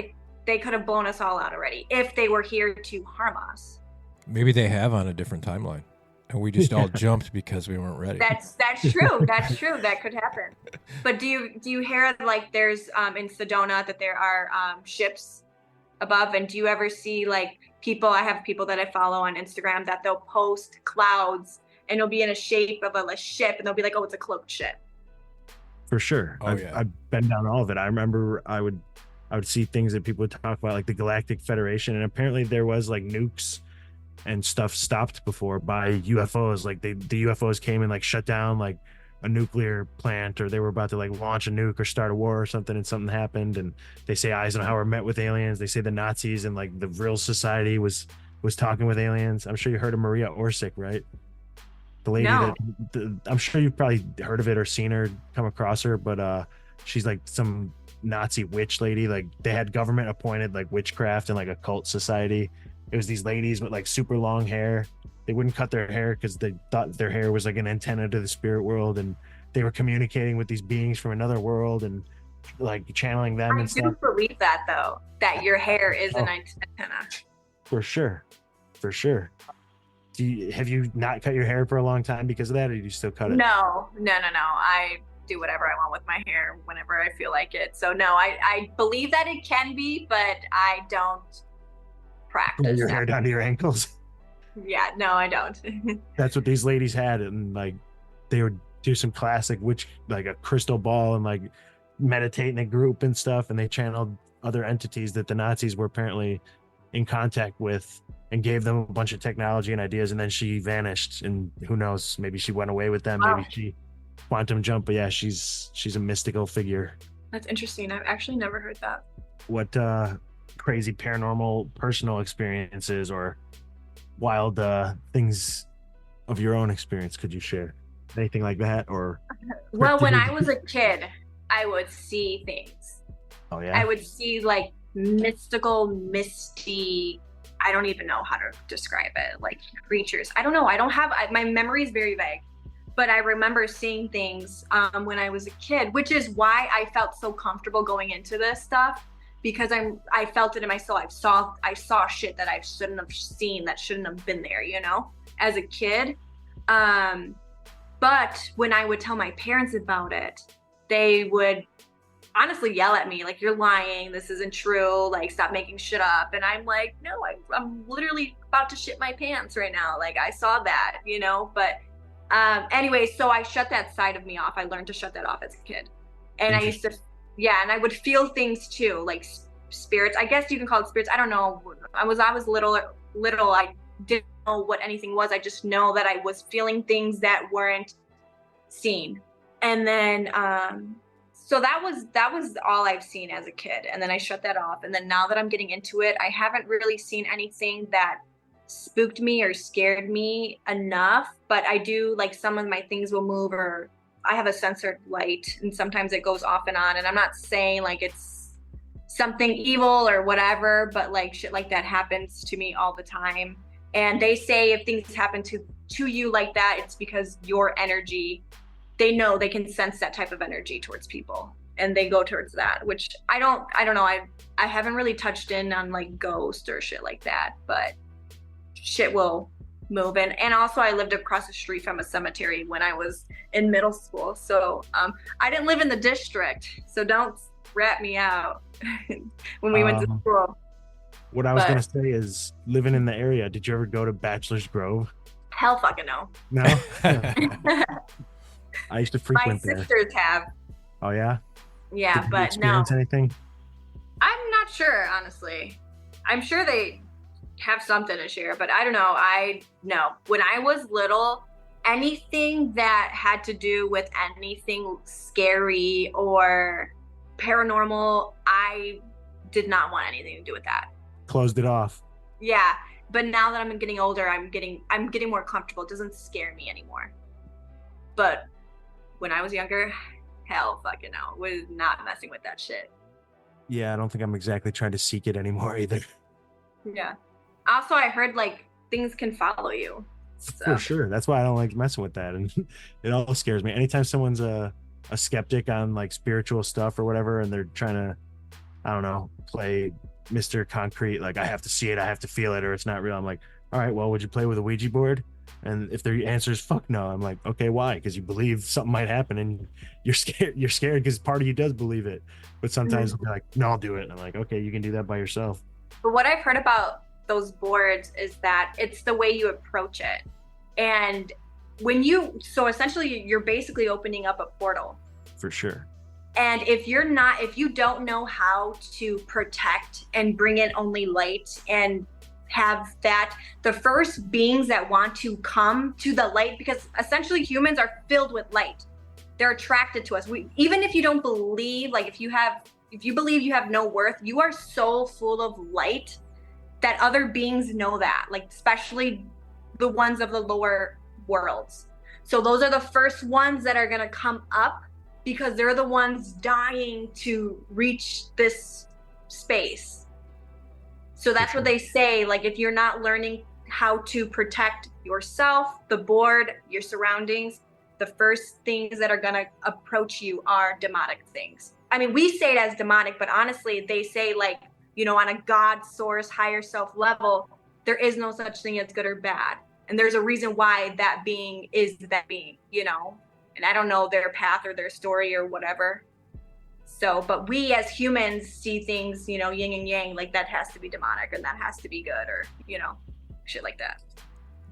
they could have blown us all out already if they were here to harm us. Maybe they have on a different timeline, and we just all jumped because we weren't ready. That's true. That's true. That could happen. But do you hear, like, there's in Sedona that there are ships above, and do you ever see, like, people? I have people that I follow on Instagram that they'll post clouds, and it'll be in a shape of a ship, and they'll be like, oh, it's a cloaked ship. For sure. I've been down all of it. I remember I would see things that people would talk about, like the Galactic Federation, and apparently there was like nukes and stuff stopped before by UFOs. Like the UFOs came and like shut down like a nuclear plant, or they were about to like launch a nuke or start a war or something, and something happened. And they say Eisenhower met with aliens. They say the Nazis and like the real society was talking with aliens. I'm sure you heard of Maria Orsic, right? The lady I'm sure you've probably heard of it or seen her, come across her, but she's like some Nazi witch lady. Like, they had government appointed like witchcraft and like a cult society. It was these ladies with like super long hair. They wouldn't cut their hair because they thought their hair was like an antenna to the spirit world, and they were communicating with these beings from another world and like channeling them. I do believe that, though, that your hair is an antenna. For sure. Have you not cut your hair for a long time because of that, or do you still cut it? No. I do whatever I want with my hair whenever I feel like it. So no, I believe that it can be, but I don't practice. Your hair down to your ankles? Yeah, no, I don't. That's what these ladies had, and like they would do some classic witch, like a crystal ball, and like meditate in a group and stuff, and they channeled other entities that the Nazis were apparently in contact with, and gave them a bunch of technology and ideas, and then she vanished, and who knows, maybe she went away with them. Maybe she quantum jump. But yeah, she's a mystical figure. That's interesting. I've actually never heard that. What crazy paranormal personal experiences or wild things of your own experience could you share? Anything like that? Or well, when I was a kid, I would see things. Oh yeah, I would see like mystical, misty, I don't even know how to describe it, like creatures. I don't know. My memory is very vague, but I remember seeing things when I was a kid, which is why I felt so comfortable going into this stuff, because I felt it in my soul. I saw shit that I shouldn't have seen, that shouldn't have been there, as a kid. But when I would tell my parents about it, they would honestly yell at me like, you're lying, this isn't true, like stop making shit up. And I'm like, no, I'm literally about to shit my pants right now, like I saw that, you know. But anyway, so I shut that side of me off. I learned to shut that off as a kid. And I used to, and I would feel things too, like spirits, I guess you can call it spirits, I don't know. I was little, I didn't know what anything was. I just know that I was feeling things that weren't seen. And then so that was all I've seen as a kid. And then I shut that off. And then now that I'm getting into it, I haven't really seen anything that spooked me or scared me enough. But I do, like, some of my things will move, or I have a censored light and sometimes it goes off and on. And I'm not saying like it's something evil or whatever, but like shit like that happens to me all the time. And they say if things happen to you like that, it's because your energy, they know, they can sense that type of energy towards people and they go towards that, which I don't know. I haven't really touched in on like ghosts or shit like that, but shit will move. And also I lived across the street from a cemetery when I was in middle school. So I didn't live in the district, so don't rat me out when we went to school. What I was going to say is, living in the area, did you ever go to Bachelor's Grove? Hell fucking no. No? I used to frequent there. My sisters have. Oh, yeah? Yeah, Did but you experience anything? I'm not sure, honestly. I'm sure they have something to share, but I don't know. No. When I was little, anything that had to do with anything scary or paranormal, I did not want anything to do with that. Closed it off. Yeah, but now that I'm getting older, I'm getting more comfortable. It doesn't scare me anymore. But when I was younger, hell fucking no, was not messing with that shit. Yeah, I don't think I'm exactly trying to seek it anymore either. Yeah. Also, I heard like things can follow you. So. For sure. That's why I don't like messing with that. And it all scares me. Anytime someone's a skeptic on like spiritual stuff or whatever, and they're trying to, I don't know, play Mr. Concrete, like I have to see it, I have to feel it, or it's not real. I'm like, all right, well, would you play with a Ouija board? And if their answer is fuck no, I'm like, okay, why? Because you believe something might happen and you're scared because part of you does believe it. But sometimes they're like, no, I'll do it. And I'm like, okay, you can do that by yourself. But what I've heard about those boards is that it's the way you approach it. And so essentially you're basically opening up a portal. For sure. And if you don't know how to protect and bring in only light and have that, the first beings that want to come to the light, because essentially humans are filled with light. They're attracted to us. Even if you don't believe, like if you believe you have no worth, you are so full of light that other beings know that, like especially the ones of the lower worlds. So those are the first ones that are going to come up because they're the ones dying to reach this space. So that's what they say, like if you're not learning how to protect yourself, the board, your surroundings, the first things that are going to approach you are demonic things. I mean, we say it as demonic, but honestly, they say like, you know, on a God source, higher self level, there is no such thing as good or bad. And there's a reason why that being is that being, you know, and I don't know their path or their story or whatever. So, but we as humans see things, you know, yin and yang, like that has to be demonic and that has to be good, or, you know, shit like that.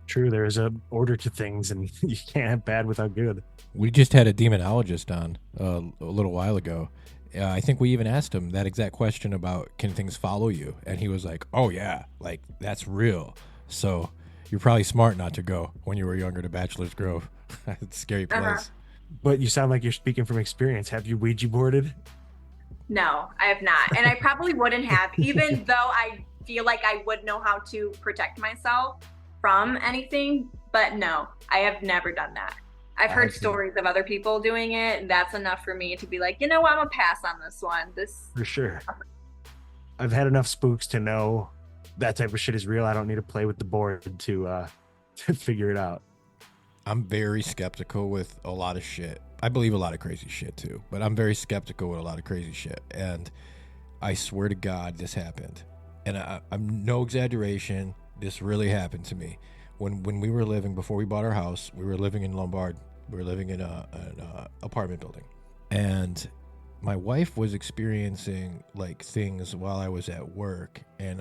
True, there is a order to things and you can't have bad without good. We just had a demonologist on a little while ago. I think we even asked him that exact question about can things follow you? And he was like, oh yeah, like that's real. So you're probably smart not to go when you were younger to Bachelor's Grove. It's a scary place. But you sound like you're speaking from experience. Have you Ouija boarded? No, I have not. And I probably wouldn't have, even though I feel like I would know how to protect myself from anything. But no, I have never done that. I've heard stories of other people doing it, and that's enough for me to be like, you know what, I'm gonna pass on this one. For sure. I've had enough spooks to know that type of shit is real. I don't need to play with the board to figure it out. I'm very skeptical with a lot of shit. I believe a lot of crazy shit too, but I'm very skeptical with a lot of crazy shit. And I swear to God, this happened. And I'm no exaggeration. This really happened to me. When we were living, before we bought our house, we were living in Lombard, We were living in an apartment building, and my wife was experiencing like things while I was at work, and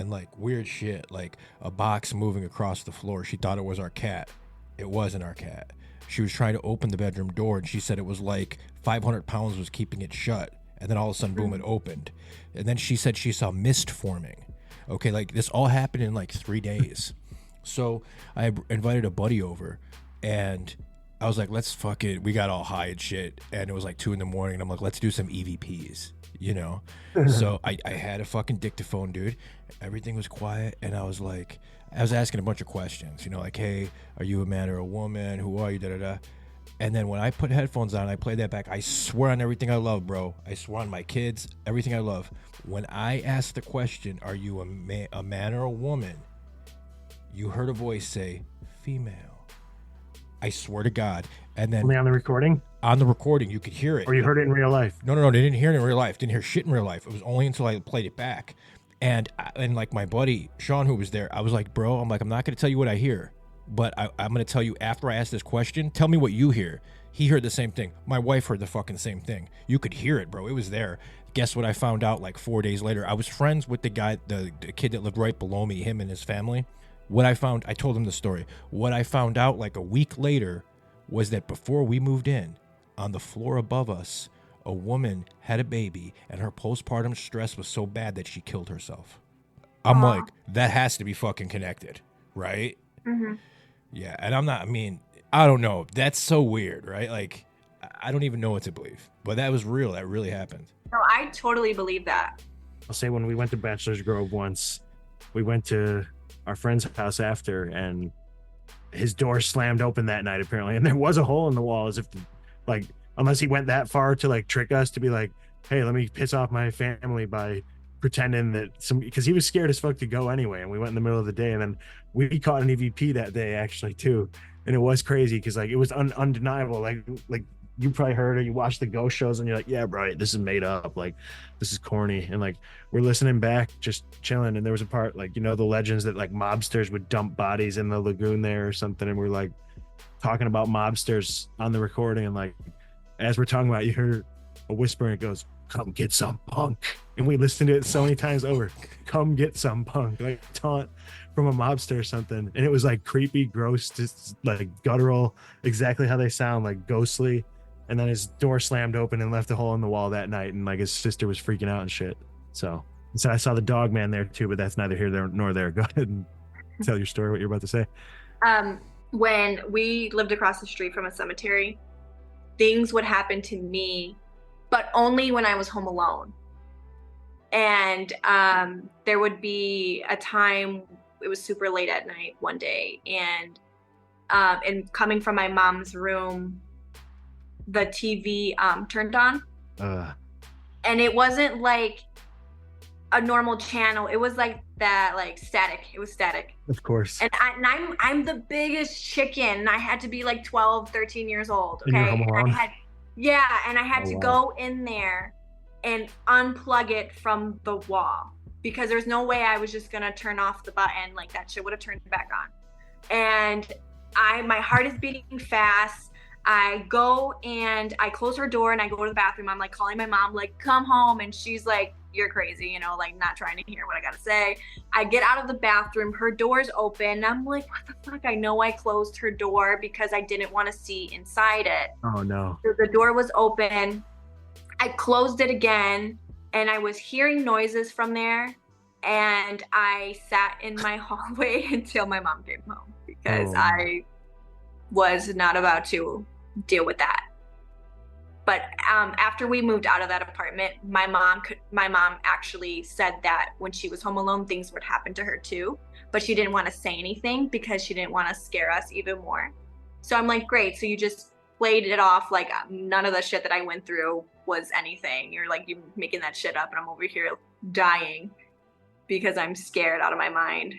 like weird shit, like a box moving across the floor. She thought it was our cat. It wasn't our cat. She was trying to open the bedroom door, and she said it was like 500 pounds was keeping it shut. And then all of a sudden, boom, it opened. And then she said she saw mist forming. Okay, like this all happened in like 3 days. So I invited a buddy over, and I was like, let's fuck it. We got all high and shit. And it was like 2 a.m. and I'm like, let's do some EVPs, you know? So I had a fucking dictaphone, dude. Everything was quiet. And I was asking a bunch of questions, you know, like, hey, are you a man or a woman? Who are you? Da da da. And then when I put headphones on, I played that back. I swear on everything I love, bro. I swear on my kids, everything I love. When I asked the question, are you a man or a woman? You heard a voice say, female. I swear to God. And then only on the recording? On the recording, you could hear it. Or you heard it in real life? No, they didn't hear it in real life. Didn't hear shit in real life. It was only until I played it back. And like my buddy, Sean, who was there, I was like, bro, I'm not going to tell you what I hear. But I'm going to tell you after I ask this question, tell me what you hear. He heard the same thing. My wife heard the fucking same thing. You could hear it, bro. It was there. Guess what I found out like 4 days later? I was friends with the guy, the kid that lived right below me, him and his family. I told him the story. What I found out like a week later was that before we moved in, on the floor above us, a woman had a baby, and her postpartum stress was so bad that she killed herself. I'm like, that has to be fucking connected, right? Mm-hmm. Yeah, and I don't know. That's so weird, right? Like, I don't even know what to believe. But that was real. That really happened. No, I totally believe that. I'll say when we went to Bachelor's Grove once, we went to our friend's house after, and his door slammed open that night, apparently. And there was a hole in the wall, as if, like, unless he went that far to, like, trick us to be like, hey, let me piss off my family by pretending that because he was scared as fuck to go anyway, and we went in the middle of the day, and then we caught an EVP that day actually too, and it was crazy because like it was undeniable, like you probably heard or you watched the ghost shows and you're like, yeah, right, this is made up, like this is corny, and like we're listening back just chilling, and there was a part like, you know, the legends that like mobsters would dump bodies in the lagoon there or something, and we're like talking about mobsters on the recording, and like as we're talking about it, you hear a whisper and it goes, come get some punk. And we listened to it so many times over. Come get some punk, like taunt from a mobster or something. And it was like creepy, gross, just like guttural, exactly how they sound, like ghostly. And then his door slammed open and left a hole in the wall that night, and like his sister was freaking out and shit. So I saw the dog man there too, but that's neither here nor there. Go ahead and tell your story, what you're about to say. When we lived across the street from a cemetery, things would happen to me, but only when I was home alone. And there would be a time, it was super late at night one day, and coming from my mom's room, the TV turned on. And it wasn't like a normal channel. It was like that, like static. It was static. Of course. And I'm the biggest chicken, and I had to be like 12, 13 years old. Okay. And you're home alone? And I had to go in there and unplug it from the wall, because there's no way I was just gonna turn off the button. Like that shit would have turned back on. And my heart is beating fast. I go and I close her door and I go to the bathroom. I'm like calling my mom, like, come home. And she's like, you're crazy, you know, like not trying to hear what I gotta say. I get out of the bathroom, her door's open. I'm like, what the fuck? I know I closed her door because I didn't want to see inside it. Oh no. So the door was open. I closed it again, and I was hearing noises from there. And I sat in my hallway until my mom came home, because I was not about to deal with that. But after we moved out of that apartment, my mom actually said that when she was home alone, things would happen to her too, but she didn't want to say anything because she didn't want to scare us even more. So I'm like, great. So you just played it off like none of the shit that I went through was anything. You're like, you're making that shit up, and I'm over here dying because I'm scared out of my mind.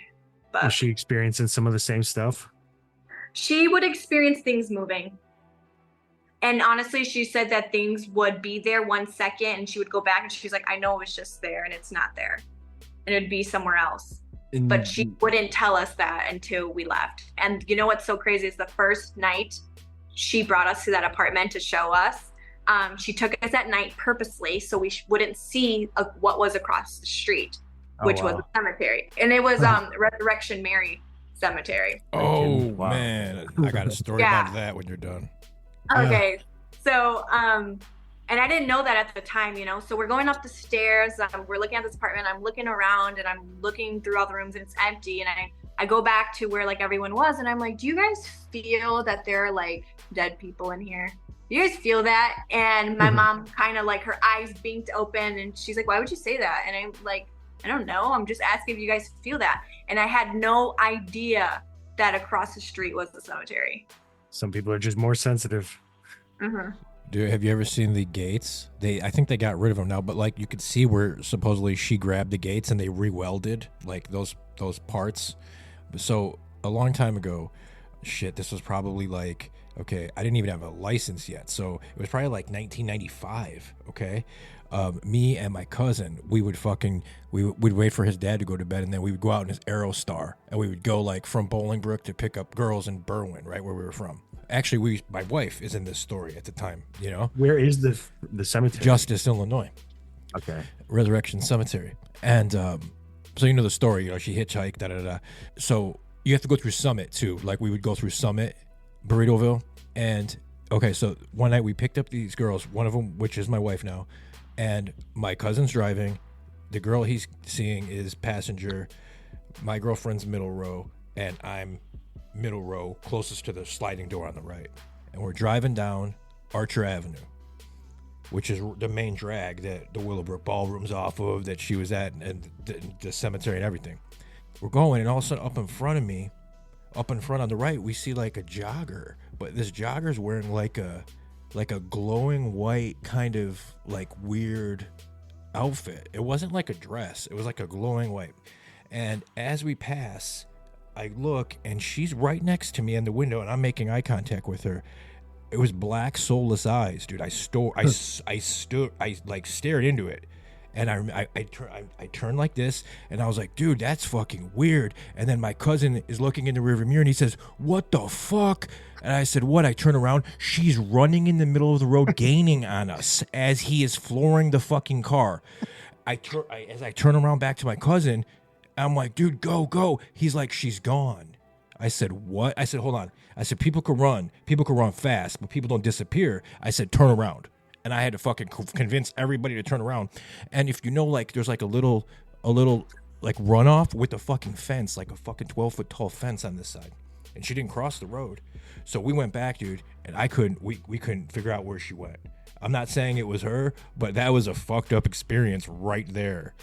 But was she experiencing some of the same stuff? She would experience things moving. And honestly, she said that things would be there 1 second, and she would go back and she's like, I know it was just there and it's not there. And it'd be somewhere else. But she wouldn't tell us that until we left. And you know what's so crazy is the first night she brought us to that apartment to show us. She took us at night purposely so we wouldn't see what was across the street, which was a cemetery. And it was Resurrection Mary Cemetery. Oh, man. I got a story about that when you're done. Okay. So, and I didn't know that at the time, you know. So we're going up the stairs. We're looking at this apartment. I'm looking around and I'm looking through all the rooms and it's empty. And I go back to where like everyone was and I'm like, do you guys feel that there are like dead people in here? Do you guys feel that? And my mom kind of like her eyes blinked open and she's like, why would you say that? And I'm like, I don't know. I'm just asking if you guys feel that. And I had no idea that across the street was the cemetery. Some people are just more sensitive. Dude, have you ever seen the gates? I think they got rid of them now, but like you could see where supposedly she grabbed the gates and they re-welded like those parts. So a long time ago, this was probably like, okay, I didn't even have a license yet. So it was probably like 1995. Okay. Me and my cousin, we'd wait for his dad to go to bed and then we would go out in his Aerostar and we would go like from Bolingbrook to pick up girls in Berwyn, right where we were from. Actually, my wife is in this story at the time, you know. Where is the cemetery? Justice, Illinois. Okay. Resurrection Cemetery. And so you know the story, you know, she hitchhiked, da-da-da. So you have to go through Summit, too. Like, we would go through Summit, Burritoville. And, okay, so one night we picked up these girls, one of them, which is my wife now, and my cousin's driving. The girl he's seeing is passenger. My girlfriend's middle row, and I'm middle row, closest to the sliding door on the right. And we're driving down Archer Avenue, which is the main drag that the Willowbrook Ballroom's off of, that she was at, and the cemetery and everything. We're going, and all of a sudden, up in front of me, up in front on the right, we see like a jogger, but this jogger's wearing like a glowing white kind of like weird outfit. It wasn't like a dress, it was like a glowing white. And as we pass, I look, and she's right next to me in the window, and I'm making eye contact with her. It was black, soulless eyes, dude. I stared into it, and I turned like this, and I was like, dude, that's fucking weird. And then my cousin is looking in the rearview mirror, and he says, what the fuck? And I said, what? I turn around, she's running in the middle of the road, gaining on us as he is flooring the fucking car. As I turn around back to my cousin, I'm like, dude, go. He's like, she's gone. I said, what? I said, hold on. I said, people can run fast, but people don't disappear. I said, turn around. And I had to fucking convince everybody to turn around. And if you know, like, there's like a little like runoff with a fucking fence, like a fucking 12-foot tall fence on this side. And she didn't cross the road. So we went back, dude, and we couldn't figure out where she went. I'm not saying it was her, but that was a fucked up experience right there.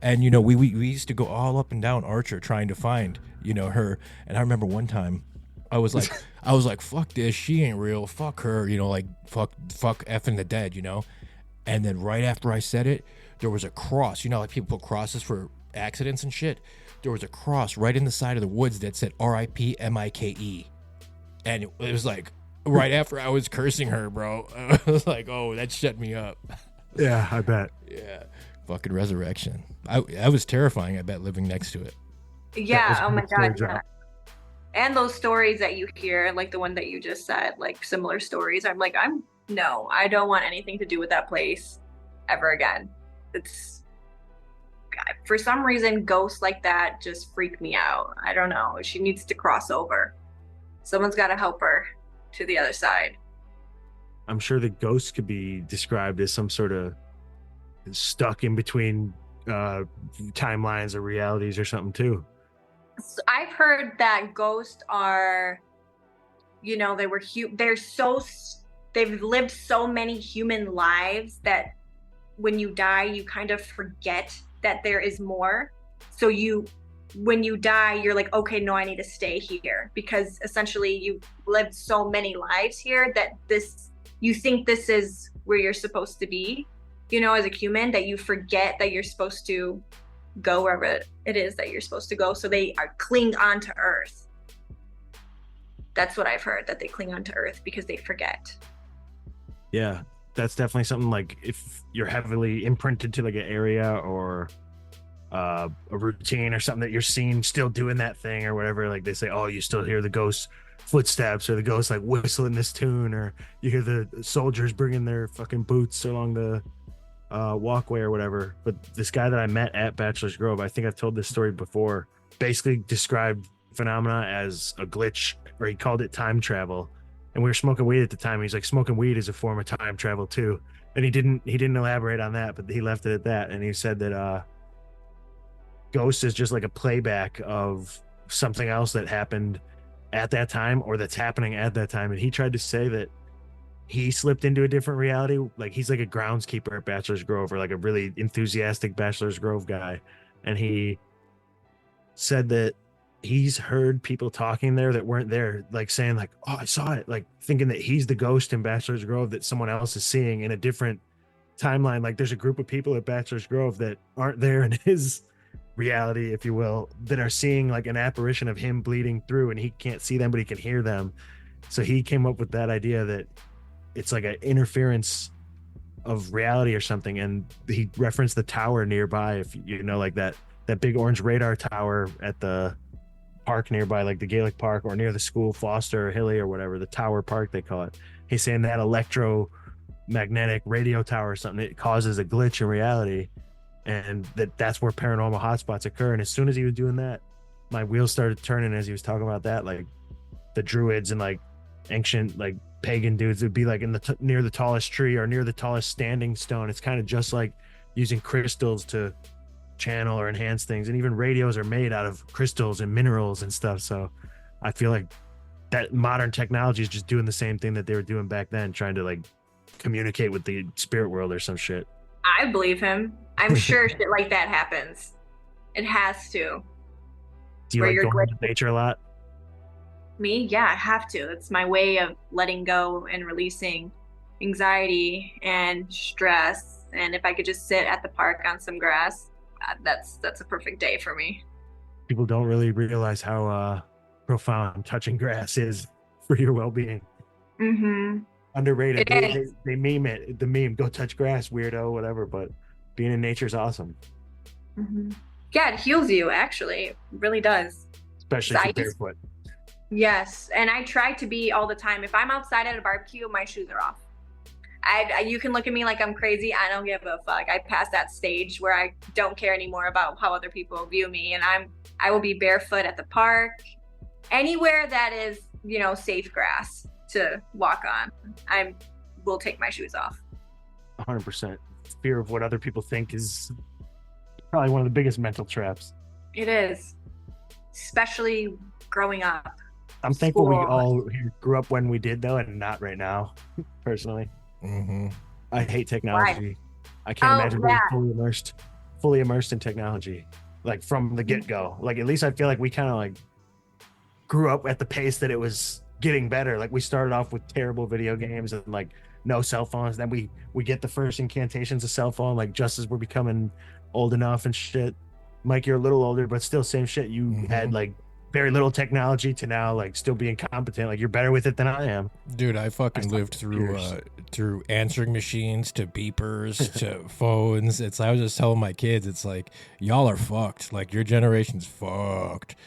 And, you know, we used to go all up and down Archer trying to find, you know, her. And I remember one time I was like, fuck this, she ain't real, fuck her, you know, like fuck effing the dead, you know. And then right after I said it, there was a cross, you know, like people put crosses for accidents and shit. There was a cross right in the side of the woods that said R.I.P. M-I-K-E. And it was like, right after I was cursing her, bro. I was like, oh, that shut me up. Yeah, I bet. Yeah. Fucking resurrection. I was terrifying, I bet, living next to it. Yeah, oh my God. Yeah. And those stories that you hear, like the one that you just said, like similar stories, I'm like, no, I don't want anything to do with that place ever again. It's, God, for some reason, ghosts like that just freak me out. I don't know. She needs to cross over. Someone's got to help her to the other side. I'm sure the ghosts could be described as some sort of stuck in between timelines or realities or something too. So I've heard that ghosts are, you know, they've lived so many human lives that when you die, you kind of forget that there is more. So when you die, you're like, okay, no, I need to stay here, because essentially you lived so many lives here that you think this is where you're supposed to be, you know, as a human, that you forget that you're supposed to go wherever it is that you're supposed to go. So they cling on to Earth. That's what I've heard, that they cling on to Earth because they forget. Yeah, that's definitely something, like if you're heavily imprinted to like an area or a routine or something that you're seeing still doing that thing or whatever, like they say, oh, you still hear the ghosts footsteps, or the ghost like whistling this tune, or you hear the soldiers bringing their fucking boots along the walkway or whatever. But this guy that I met at Bachelor's Grove, I think I've told this story before, basically described phenomena as a glitch, or he called it time travel. And we were smoking weed at the time. He's like, smoking weed is a form of time travel too. And he didn't elaborate on that, but he left it at that. And he said that ghost is just like a playback of something else that happened at that time, or that's happening at that time. And he tried to say that he slipped into a different reality. Like, he's like a groundskeeper at Bachelor's Grove, or like a really enthusiastic Bachelor's Grove guy. And he said that he's heard people talking there that weren't there, like saying like, oh, I saw it, like thinking that he's the ghost in Bachelor's Grove that someone else is seeing in a different timeline. Like, there's a group of people at Bachelor's Grove that aren't there in his reality, if you will, that are seeing like an apparition of him bleeding through, and he can't see them, but he can hear them. So he came up with that idea that it's like an interference of reality or something. And he referenced the tower nearby, if you know, like that big orange radar tower at the park nearby, like the Gaelic Park, or near the school, Foster or Hilly or whatever, the Tower Park they call it. He's saying that electromagnetic radio tower or something, it causes a glitch in reality, and that's where paranormal hotspots occur. And as soon as he was doing that, my wheels started turning as he was talking about that. Like, the druids and like ancient like pagan dudes would be like in the near the tallest tree or near the tallest standing stone. It's kind of just like using crystals to channel or enhance things. And even radios are made out of crystals and minerals and stuff. So I feel like that modern technology is just doing the same thing that they were doing back then, trying to like communicate with the spirit world or some shit. I believe him. I'm sure shit like that happens. It has to. Do you Where like you're going to nature a lot? Me? Yeah, I have to. It's my way of letting go and releasing anxiety and stress. And if I could just sit at the park on some grass, that's a perfect day for me. People don't really realize how profound touching grass is for your well-being. Mm-hmm. Underrated. They meme it. The meme, go touch grass, weirdo, whatever. But being in nature is awesome. Mm-hmm. Yeah, it heals you, actually. It really does. Especially if you're barefoot. Yes, and I try to be all the time. If I'm outside at a barbecue, my shoes are off. You can look at me like I'm crazy. I don't give a fuck. I passed that stage where I don't care anymore about how other people view me, and I will be barefoot at the park, anywhere that is, you know, safe grass to walk on. I will take my shoes off. 100%. Fear of what other people think is probably one of the biggest mental traps. It is, especially growing up. I'm thankful we all grew up when we did, though, and not right now, personally. Mm-hmm. I hate technology. I can't imagine being fully immersed in technology, like from the get-go. Like, at least I feel like we kind of like grew up at the pace that it was getting better. Like, we started off with terrible video games and like no cell phones. Then we get the first incantations of cell phone, like just as we're becoming old enough and shit. Mike, you're a little older, but still same shit. You had like very little technology to now like still being competent. Like, you're better with it than I am. Dude, I fucking lived through answering machines to beepers to phones. I was just telling my kids, it's like, y'all are fucked. Like, your generation's fucked.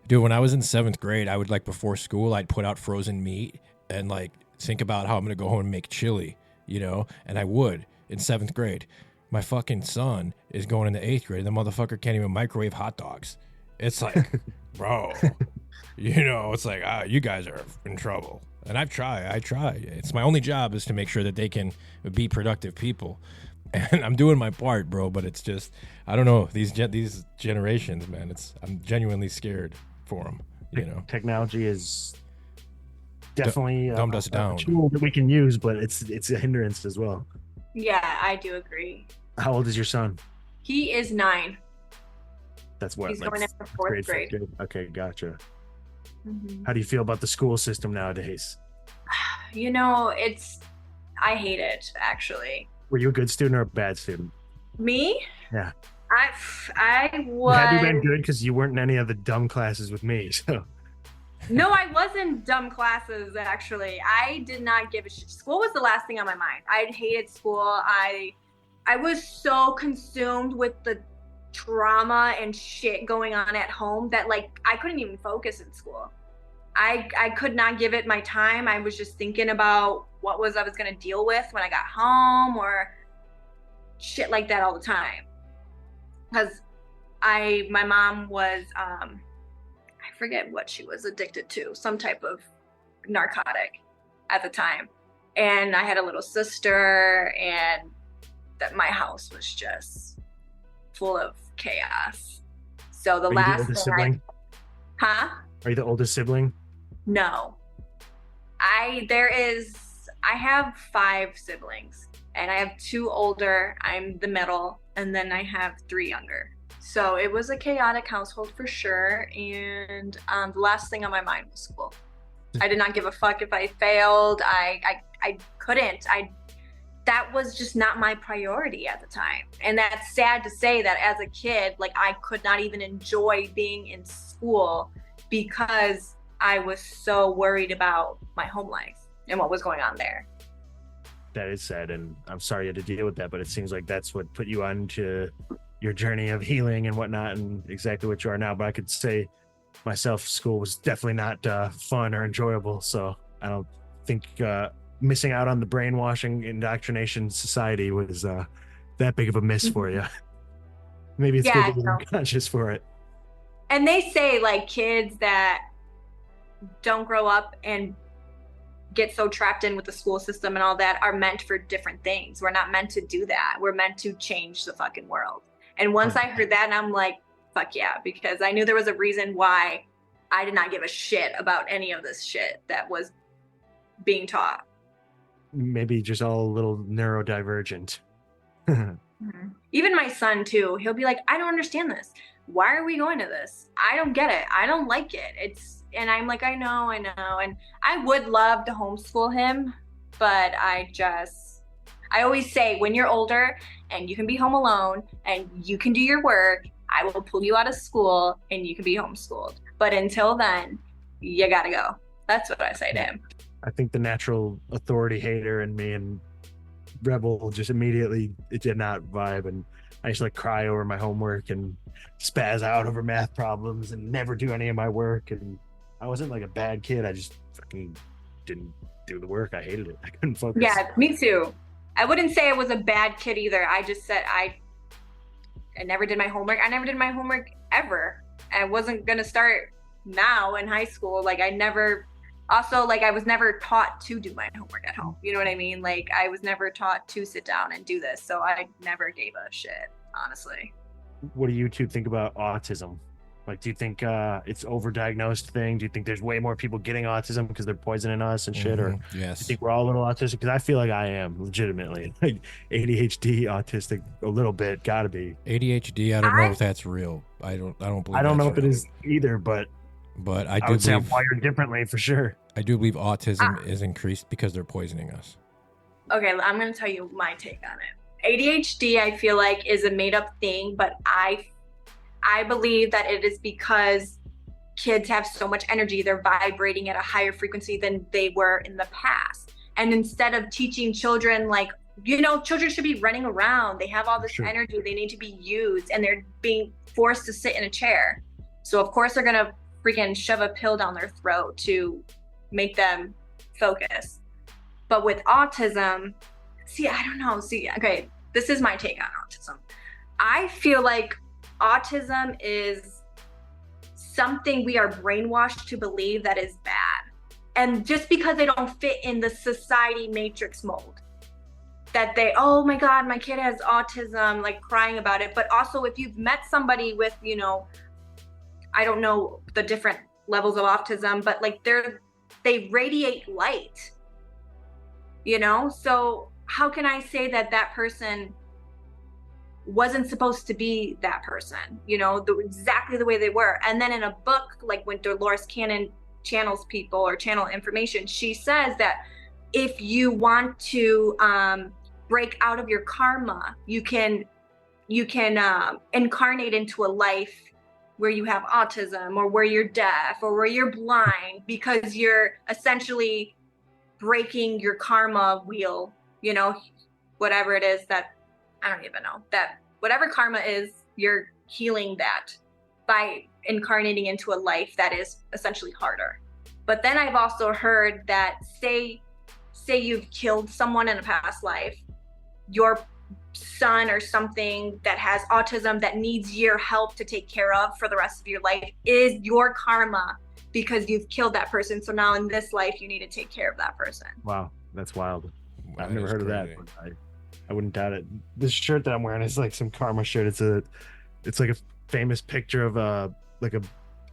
Dude, when I was in 7th grade, I would like before school, I'd put out frozen meat and like think about how I'm gonna go home and make chili, you know? And I would in 7th grade. My fucking son is going into 8th grade. The motherfucker can't even microwave hot dogs. It's like, bro, you know, it's like, you guys are in trouble. And I try. It's my only job is to make sure that they can be productive people. And I'm doing my part, bro, but it's just, I don't know, these generations, man, I'm genuinely scared for them, you know. Technology is definitely dumbed us down. A tool that we can use, but it's a hindrance as well. Yeah, I do agree. How old is your son? He is 9. That's what? He's like going into 4th grade. Okay, gotcha. Mm-hmm. How do you feel about the school system nowadays? You know, I hate it, actually. Were you a good student or a bad student? Me? Yeah. I was. Had you been good because you weren't in any of the dumb classes with me, so. No, I was in dumb classes, actually. I did not give a shit. School was the last thing on my mind. I hated school. I was so consumed with the trauma and shit going on at home that like I couldn't even focus in school. I could not give it my time. I was just thinking about what I was going to deal with when I got home or shit like that all the time. Because my mom was, I forget what she was addicted to, some type of narcotic at the time. And I had a little sister, and that my house was just full of chaos. So the last thing sibling? Are you the oldest sibling? No. I have 5 siblings, and I have 2 older, I'm the middle, and then I have 3 younger. So it was a chaotic household for sure. And the last thing on my mind was school. I did not give a fuck if I failed. I couldn't. That was just not my priority at the time. And that's sad to say that as a kid, like, I could not even enjoy being in school because I was so worried about my home life and what was going on there. That is sad, and I'm sorry you had to deal with that, but it seems like that's what put you on to your journey of healing and whatnot, and exactly what you are now. But I could say myself, school was definitely not fun or enjoyable, so I don't think missing out on the brainwashing indoctrination society was that big of a miss for you. Maybe it's good that you're conscious for it. And they say, like, kids that don't grow up and get so trapped in with the school system and all that are meant for different things. We're not meant to do that. We're meant to change the fucking world. And once I heard that, and I'm like, fuck yeah, because I knew there was a reason why I did not give a shit about any of this shit that was being taught. Maybe just all a little neurodivergent. Even my son too, he'll be like, I don't understand this. Why are we going to this? I don't get it. I don't like it. And I'm like, I know. And I would love to homeschool him, but I always say, when you're older and you can be home alone and you can do your work, I will pull you out of school and you can be homeschooled. But until then, you gotta go. That's what I say to him. I think the natural authority hater in me and rebel just immediately, it did not vibe. And I used to like cry over my homework and spaz out over math problems and never do any of my work. And I wasn't like a bad kid. I just fucking didn't do the work. I hated it. I couldn't focus. Yeah, me too. I wouldn't say I was a bad kid either. I just said I never did my homework. I never did my homework ever. I wasn't going to start now in high school. Like, I was never taught to do my homework at home. You know what I mean? Like, I was never taught to sit down and do this. So I never gave a shit, honestly. What do you two think about autism? Like, do you think it's overdiagnosed thing? Do you think there's way more people getting autism because they're poisoning us and shit? Or yes. Do you think we're all a little autistic? Because I feel like I am legitimately like ADHD, autistic, a little bit. Gotta be ADHD. I don't know if that's real. I don't believe. I don't know if real. it is either, but I do would say I'm believe wired differently for sure. I do believe autism is increased because they're poisoning us. Okay, I'm going to tell you my take on it. ADHD, I feel like, is a made-up thing, but I believe that it is because kids have so much energy, they're vibrating at a higher frequency than they were in the past. And instead of teaching children, like, children should be running around. They have all this energy, they need to be used, and they're being forced to sit in a chair. So of course they're going to freaking shove a pill down their throat to make them focus. But with autism, I don't know. Okay, this is my take on autism. I feel like autism is something we are brainwashed to believe that is bad. And just because they don't fit in the society matrix mold, that oh my God, my kid has autism, like crying about it. But also if you've met somebody with, I don't know the different levels of autism, but like they radiate light, So how can I say that person wasn't supposed to be that person, exactly the way they were? And then in a book, like when Dolores Cannon channels people or channel information, she says that if you want to break out of your karma, you can incarnate into a life where you have autism or where you're deaf or where you're blind, because you're essentially breaking your karma wheel, whatever it is that, I don't even know, that whatever karma is, you're healing that by incarnating into a life that is essentially harder. But then I've also heard that say you've killed someone in a past life, your son or something that has autism that needs your help to take care of for the rest of your life is your karma because you've killed that person. So now in this life, you need to take care of that person. Wow, that's wild. I've That never is heard crazy. of that. But I wouldn't doubt it. This shirt that I'm wearing is like some karma shirt. It's like a famous picture of a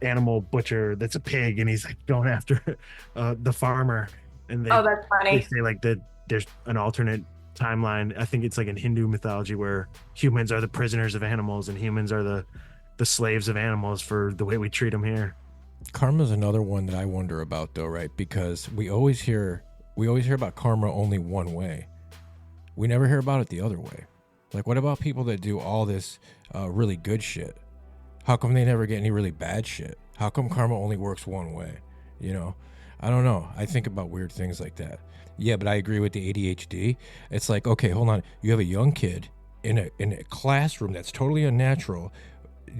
animal butcher that's a pig, and he's like going after the farmer. And Oh, that's funny. they say like that there's an alternate timeline. I think it's like in Hindu mythology where humans are the prisoners of animals and humans are the slaves of animals for the way we treat them here. Karma's another one that I wonder about, though, right? Because we always hear about karma only one way. We never hear about it the other way. Like, what about people that do all this really good shit? How come they never get any really bad shit? How come karma only works one way? You know, I don't know. I think about weird things like that. Yeah, but I agree with the ADHD. It's like, okay, hold on. You have a young kid in a classroom that's totally unnatural,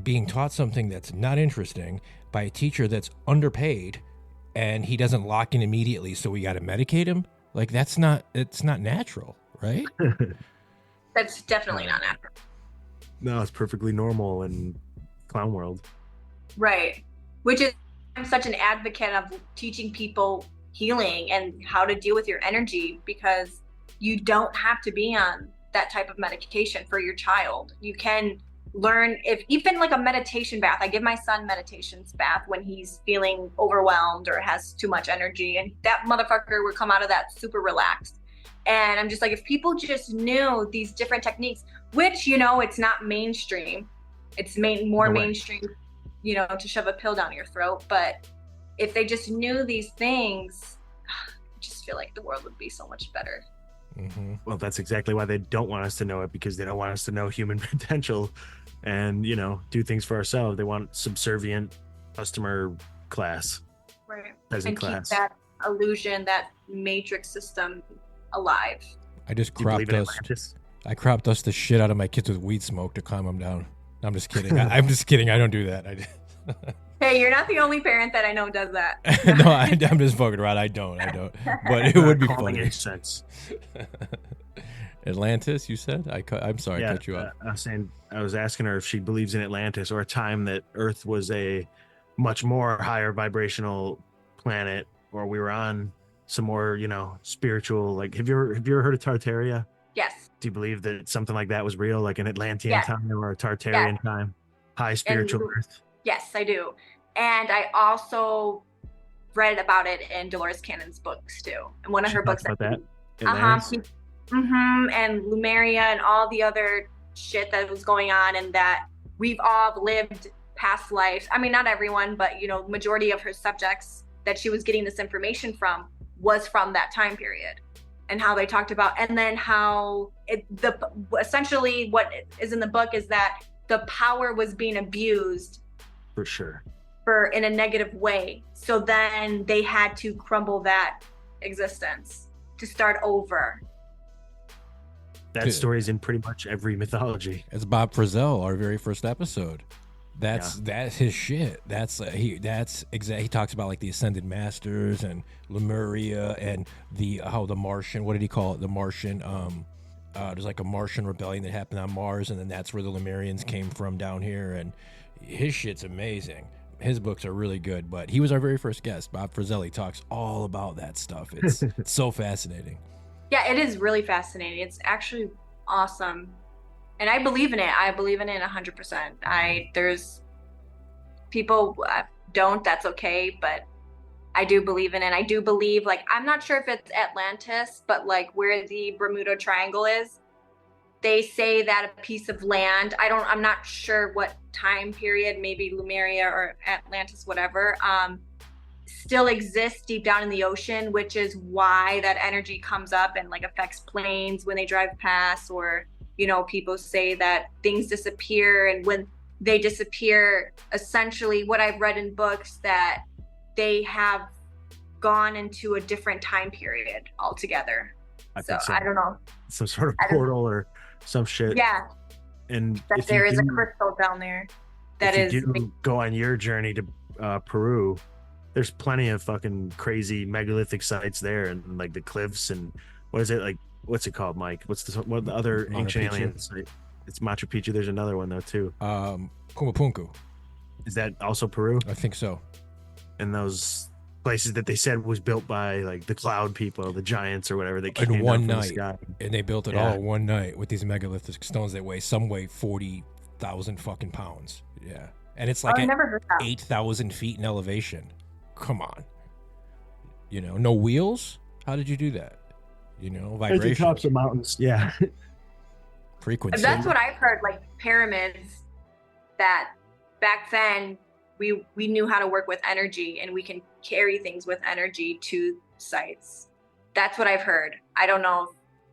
being taught something that's not interesting by a teacher that's underpaid, and he doesn't lock in immediately, so we got to medicate him. Like, it's not natural, right? That's definitely not natural. No, it's perfectly normal in clown world. Right. Which is, I'm such an advocate of teaching people healing and how to deal with your energy, because you don't have to be on that type of medication for your child. You can learn, if even like a meditation bath. I give my son meditations bath when he's feeling overwhelmed or has too much energy, and that motherfucker would come out of that super relaxed. And I'm just like, if people just knew these different techniques, which, you know, it's not mainstream, it's more mainstream, you know, to shove a pill down your throat. But if they just knew these things, I just feel like the world would be so much better. Mm-hmm. Well, that's exactly why they don't want us to know it, because they don't want us to know human potential and, you know, do things for ourselves. They want subservient customer class, Right. peasant And class. keep that illusion, that matrix system alive. I just Do you believe crop in dust. Atlantis? I crop dust the shit out of my kids with weed smoke to calm them down. I'm just kidding. I'm just kidding. I don't do that. Hey, you're not the only parent that I know does that. No, I'm just fucking around. I don't. But it would be Calming funny. sense. Atlantis, you said? I'm sorry, I cut you off. I was asking her if she believes in Atlantis, or a time that Earth was a much more higher vibrational planet, or we were on some more, you know, spiritual. Like, have you ever heard of Tartaria? Yes. Do you believe that something like that was real, like an Atlantean Yes. time or a Tartarian time? High spiritual Earth. Yes, I do. And I also read about it in Dolores Cannon's books too. And one of her books about that. and Lemuria and all the other shit that was going on, and that we've all lived past lives. I mean, not everyone, but, you know, majority of her subjects that she was getting this information from was from that time period, and how they talked about, and then how essentially what is in the book is that the power was being abused For sure. in a negative way. So then they had to crumble that existence to start over. That story's in pretty much every mythology. It's Bob Frizzell, our very first episode. That's his shit. He talks about like the Ascended Masters and Lemuria and how the Martian, what did he call it? The Martian, there's like a Martian rebellion that happened on Mars, and then that's where the Lemurians came from down here, and his shit's amazing. His books are really good, but he was our very first guest. Bob Frizzell talks all about that stuff. It's so fascinating. Yeah, it is really fascinating. It's actually awesome. And I believe in it. I believe in it 100%. There's people don't, that's okay, but I do believe in it. I do believe, like, I'm not sure if it's Atlantis, but like where the Bermuda Triangle is, they say that a piece of land, I'm not sure what time period, maybe Lemuria or Atlantis, whatever, still exists deep down in the ocean, which is why that energy comes up and like affects planes when they drive past, or, you know, people say that things disappear, and when they disappear, essentially what I've read in books, that they have gone into a different time period altogether. So I don't know. Some sort of portal or some shit. Yeah. And that if there you is a do- crystal down there that if is you do go on your journey to Peru, there's plenty of fucking crazy megalithic sites there, and like the cliffs, and what is it like? What's it called, Mike? What the other Machu ancient Picchu. alien site? It's Machu Picchu. There's another one though too. Pumapunku. Is that also Peru? I think so. And those places that they said was built by like the cloud people, the giants or whatever. They came In down one from the night, sky. and they built it all in one night with these megalithic stones that weigh 40,000 fucking pounds. Yeah, and it's like I at never heard that. 8,000 feet in elevation. Come on, no wheels. How did you do that? Vibration, tops of mountains. Yeah. frequency. That's what I've heard, like pyramids, that back then we knew how to work with energy, and we can carry things with energy to sites. That's what I've heard. I don't know if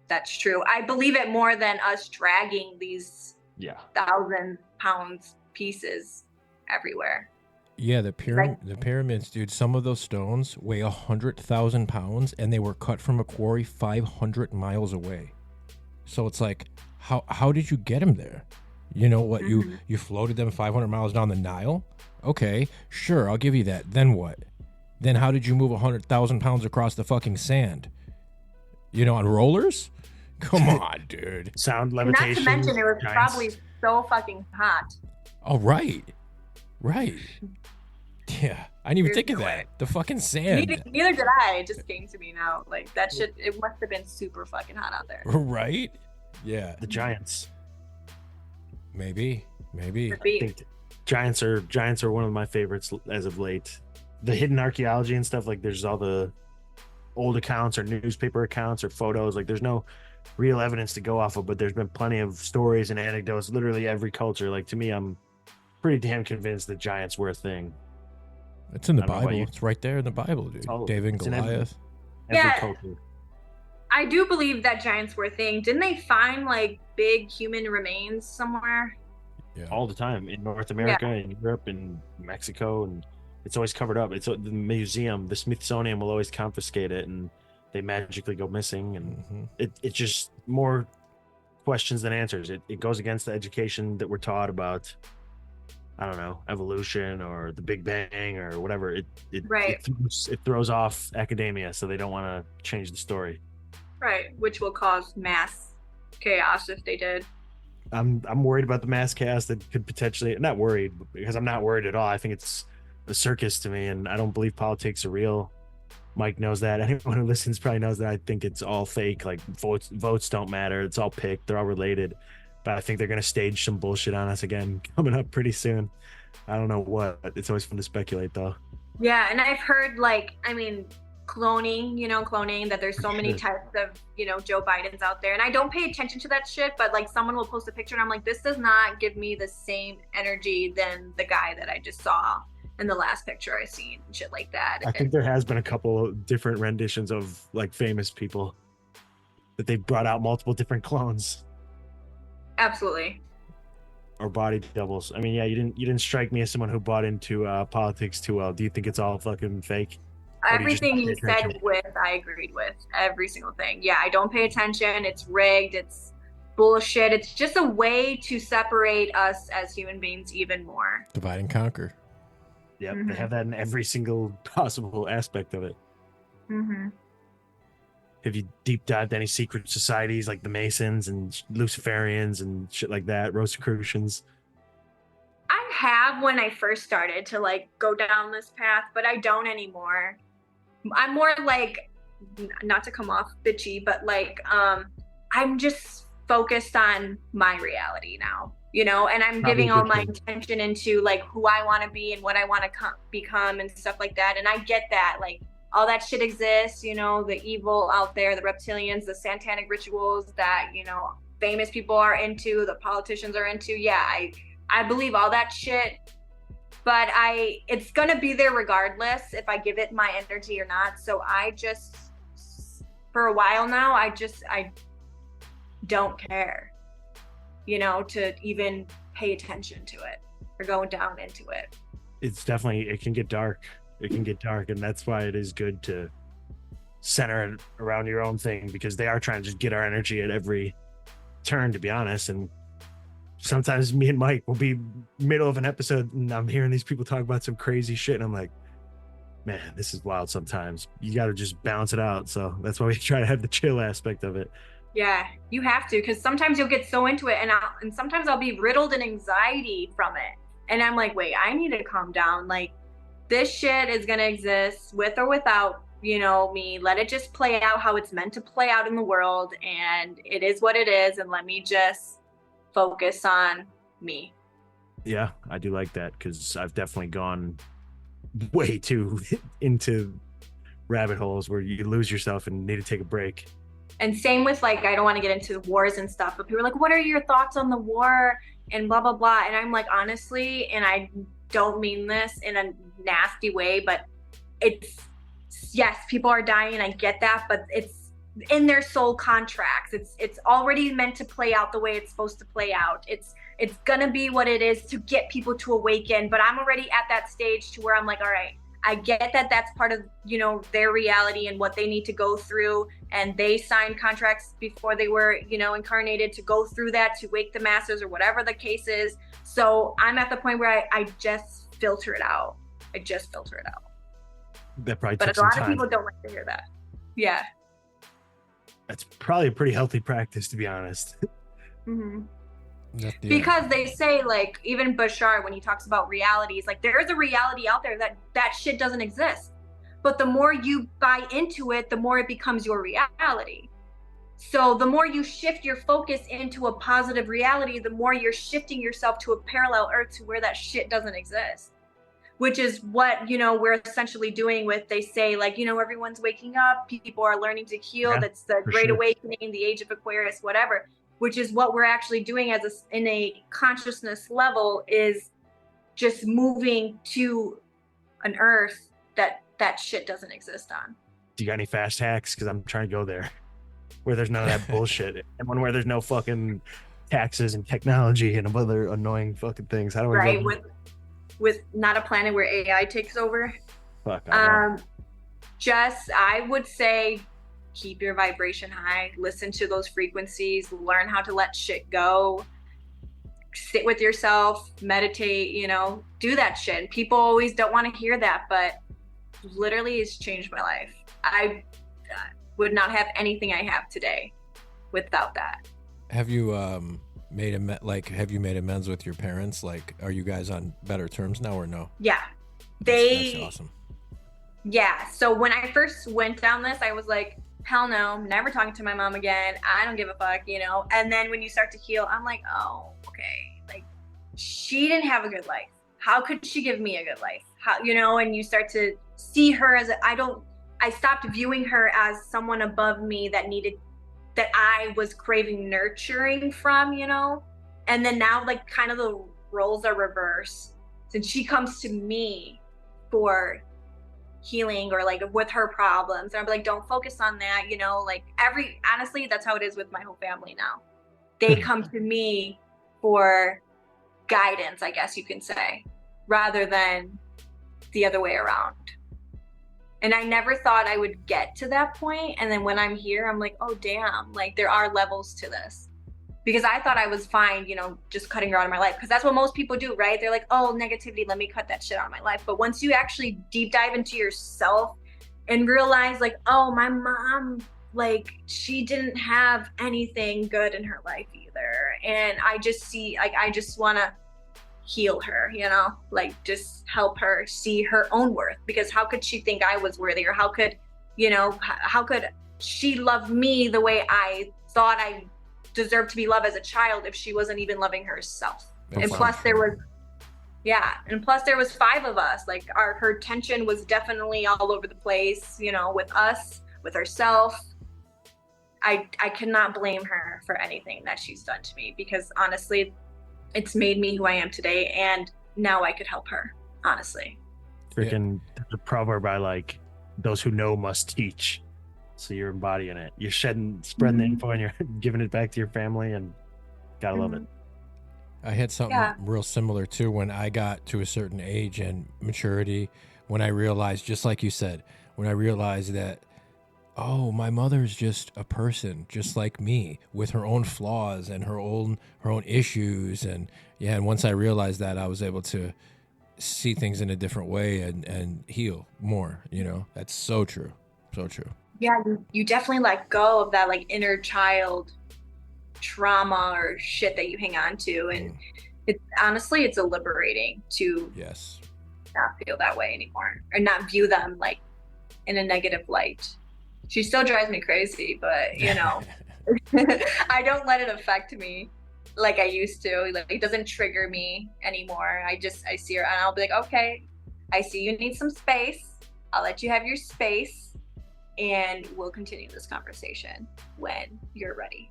that's true. I believe it more than us dragging these 1,000-pound pieces everywhere. Yeah, the pyramids, dude. Some of those stones weigh 100,000 pounds, and they were cut from a quarry 500 miles away. So it's like, how did you get them there? You know what? Mm-hmm. You floated them 500 miles down the Nile? Okay, sure, I'll give you that. Then what? Then how did you move 100,000 pounds across the fucking sand? On rollers? Come on, dude. Sound levitation. Not to mention, it was giants. probably so fucking hot. Oh, right. Yeah, I didn't even think of that. The fucking sand. Neither did I. It just came to me now. Like that shit. It must have been super fucking hot out there. Right? Yeah. The giants. Maybe. I think giants are one of my favorites as of late. The hidden archaeology and stuff, like there's all the old accounts or newspaper accounts or photos. Like there's no real evidence to go off of, but there's been plenty of stories and anecdotes. Literally every culture. Like to me, I'm pretty damn convinced that giants were a thing. It's in the I don't know about Bible. you. It's right there in the Bible, dude. Oh, David and it's in every- Goliath. Every Yeah. culture. I do believe that giants were a thing. Didn't they find like big human remains somewhere? Yeah. All the time in North America and Europe and Mexico, and it's always covered up. It's the museum, the Smithsonian will always confiscate it, and they magically go missing, and it's just more questions than answers. It goes against the education that we're taught about, I don't know, evolution or the Big Bang or whatever. It throws off academia, so they don't want to change the story. Right, which will cause mass chaos if they did. I'm worried about the mass chaos that could potentially, not worried because I'm not worried at all. I think it's a circus to me, and I don't believe politics are real. Mike knows that. Anyone who listens probably knows that. I think it's all fake. Like votes don't matter. It's all picked. They're all related. But I think they're gonna stage some bullshit on us again coming up pretty soon. I don't know what. It's always fun to speculate though. Yeah, and I've heard cloning, that there's so many types of, Joe Bidens out there. And I don't pay attention to that shit, but like someone will post a picture and I'm like, this does not give me the same energy than the guy that I just saw in the last picture I seen and shit like that. I think there has been a couple of different renditions of like famous people that they brought out multiple different clones Absolutely. or body doubles. I mean, yeah, you didn't strike me as someone who bought into politics too well. Do you think it's all fucking fake? Everything you said I agreed with. Every single thing. Yeah, I don't pay attention. It's rigged. It's bullshit. It's just a way to separate us as human beings even more. Divide and conquer. Yep, they have that in every single possible aspect of it. Mm-hmm. Have you deep dived any secret societies like the Masons and Luciferians and shit like that, Rosicrucians? I have when I first started to go down this path, but I don't anymore. I'm more not to come off bitchy, but I'm just focused on my reality now, and I'm giving all my attention into who I want to be and what I want to become and stuff like that. And I get that, all that shit exists, the evil out there, the reptilians, the satanic rituals that, famous people are into, the politicians are into. Yeah, I believe all that shit, but it's gonna be there regardless if I give it my energy or not. So I just, for a while now, I don't care, to even pay attention to it or go down into it. It's definitely, it can get dark. And that's why it is good to center it around your own thing, because they are trying to just get our energy at every turn, to be honest. And sometimes me and Mike will be middle of an episode and I'm hearing these people talk about some crazy shit and I'm like, man, this is wild sometimes. You got to just balance it out. So that's why we try to have the chill aspect of it. Yeah, you have to, because sometimes you'll get so into it, and sometimes I'll be riddled in anxiety from it. And I'm like, wait, I need to calm down. Like, this shit is going to exist with or without, you know, me. Let it just play out how it's meant to play out in the world. And it is what it is. And let me just focus on me. Yeah, I do like that, because I've definitely gone way too into rabbit holes where you lose yourself and need to take a break. And same with, like, I don't want to get into wars and stuff, but people are like, what are your thoughts on the war and blah, blah, blah. And I'm like, honestly, and I don't mean this in a nasty way, but it's, yes, people are dying. I get that, but it's in their soul contracts. It's already meant to play out the way it's supposed to play out. It's gonna be what it is to get people to awaken. But I'm already at that stage to where I'm like, all right, I get that that's part of, you know, their reality and what they need to go through. And they signed contracts before they were, you know, incarnated to go through that, to wake the masses or whatever the case is. So I'm at the point where I just filter it out. I just filter it out. That probably But took a lot some of time. people don't like to hear that. Yeah. That's probably a pretty healthy practice, to be honest. Mm-hmm. Yeah. Because they say, like, even Bashar, when he talks about realities, like, there is a reality out there that shit doesn't exist. But the more you buy into it, the more it becomes your reality. So the more you shift your focus into a positive reality, the more you're shifting yourself to a parallel earth to where that shit doesn't exist. Which is what, you know, we're essentially doing with, they say, like, you know, everyone's waking up, people are learning to heal. Yeah, That's the Great sure. Awakening, the Age of Aquarius, whatever. Which is what we're actually doing as in a consciousness level, is just moving to an earth that shit doesn't exist on. Do you got any fast hacks? Because I'm trying to go there, where there's none of that bullshit, and one where there's no fucking taxes and technology and other annoying fucking things. How do I go? With not a planet where AI takes over. Fuck. I would say, keep your vibration high, listen to those frequencies, learn how to let shit go, sit with yourself, meditate, you know, do that shit. People always don't want to hear that, but literally it's changed my life. I would not have anything I have today without that. Have you made amends with your parents? Like, are you guys on better terms now or no? Yeah. That's awesome. Yeah. So when I first went down this, I was like, hell no, I'm never talking to my mom again. I don't give a fuck, you know? And then when you start to heal, I'm like, oh, okay. Like, she didn't have a good life. How could she give me a good life? How, you know, and you start to see her as I stopped viewing her as someone above me that I was craving nurturing from, you know? And then now, like, kind of the roles are reversed. Since she comes to me for healing or, like, with her problems, and I'm like, don't focus on that, you know? Like, honestly, that's how it is with my whole family now. They come to me for guidance, I guess you can say, rather than the other way around. And I never thought I would get to that point. And then when I'm here, I'm like, oh, damn, like, there are levels to this. Because I thought I was fine, you know, just cutting her out of my life. Because that's what most people do, right? They're like, oh, negativity, let me cut that shit out of my life. But once you actually deep dive into yourself and realize, like, oh, my mom, like, she didn't have anything good in her life either. And I just see, like, I just want to heal her, you know, like, just help her see her own worth. Because how could she think I was worthy? Or how could, you know, how could she love me the way I thought I deserved to be loved as a child if she wasn't even loving herself? And plus there was 5 of us. Like, her tension was definitely all over the place, you know, with us, with herself. I cannot blame her for anything that she's done to me, because honestly, it's made me who I am today, and now I could help her, honestly. Freaking, there's a proverb I like: those who know must teach. So you're embodying it. You're spreading the info, and you're giving it back to your family, and gotta love it. I had something real similar too when I got to a certain age and maturity, when I realized, just like you said, when I realized that, oh, my mother's just a person just like me, with her own flaws and her own issues. And once I realized that, I was able to see things in a different way and heal more, you know. That's so true. So true. Yeah, you definitely let go of that like inner child trauma or shit that you hang on to, and it's honestly, it's liberating to not feel that way anymore, or not view them like in a negative light. She still drives me crazy, but you know, I don't let it affect me like I used to. Like, it doesn't trigger me anymore. I see her and I'll be like, okay, I see you need some space. I'll let you have your space, and we'll continue this conversation when you're ready.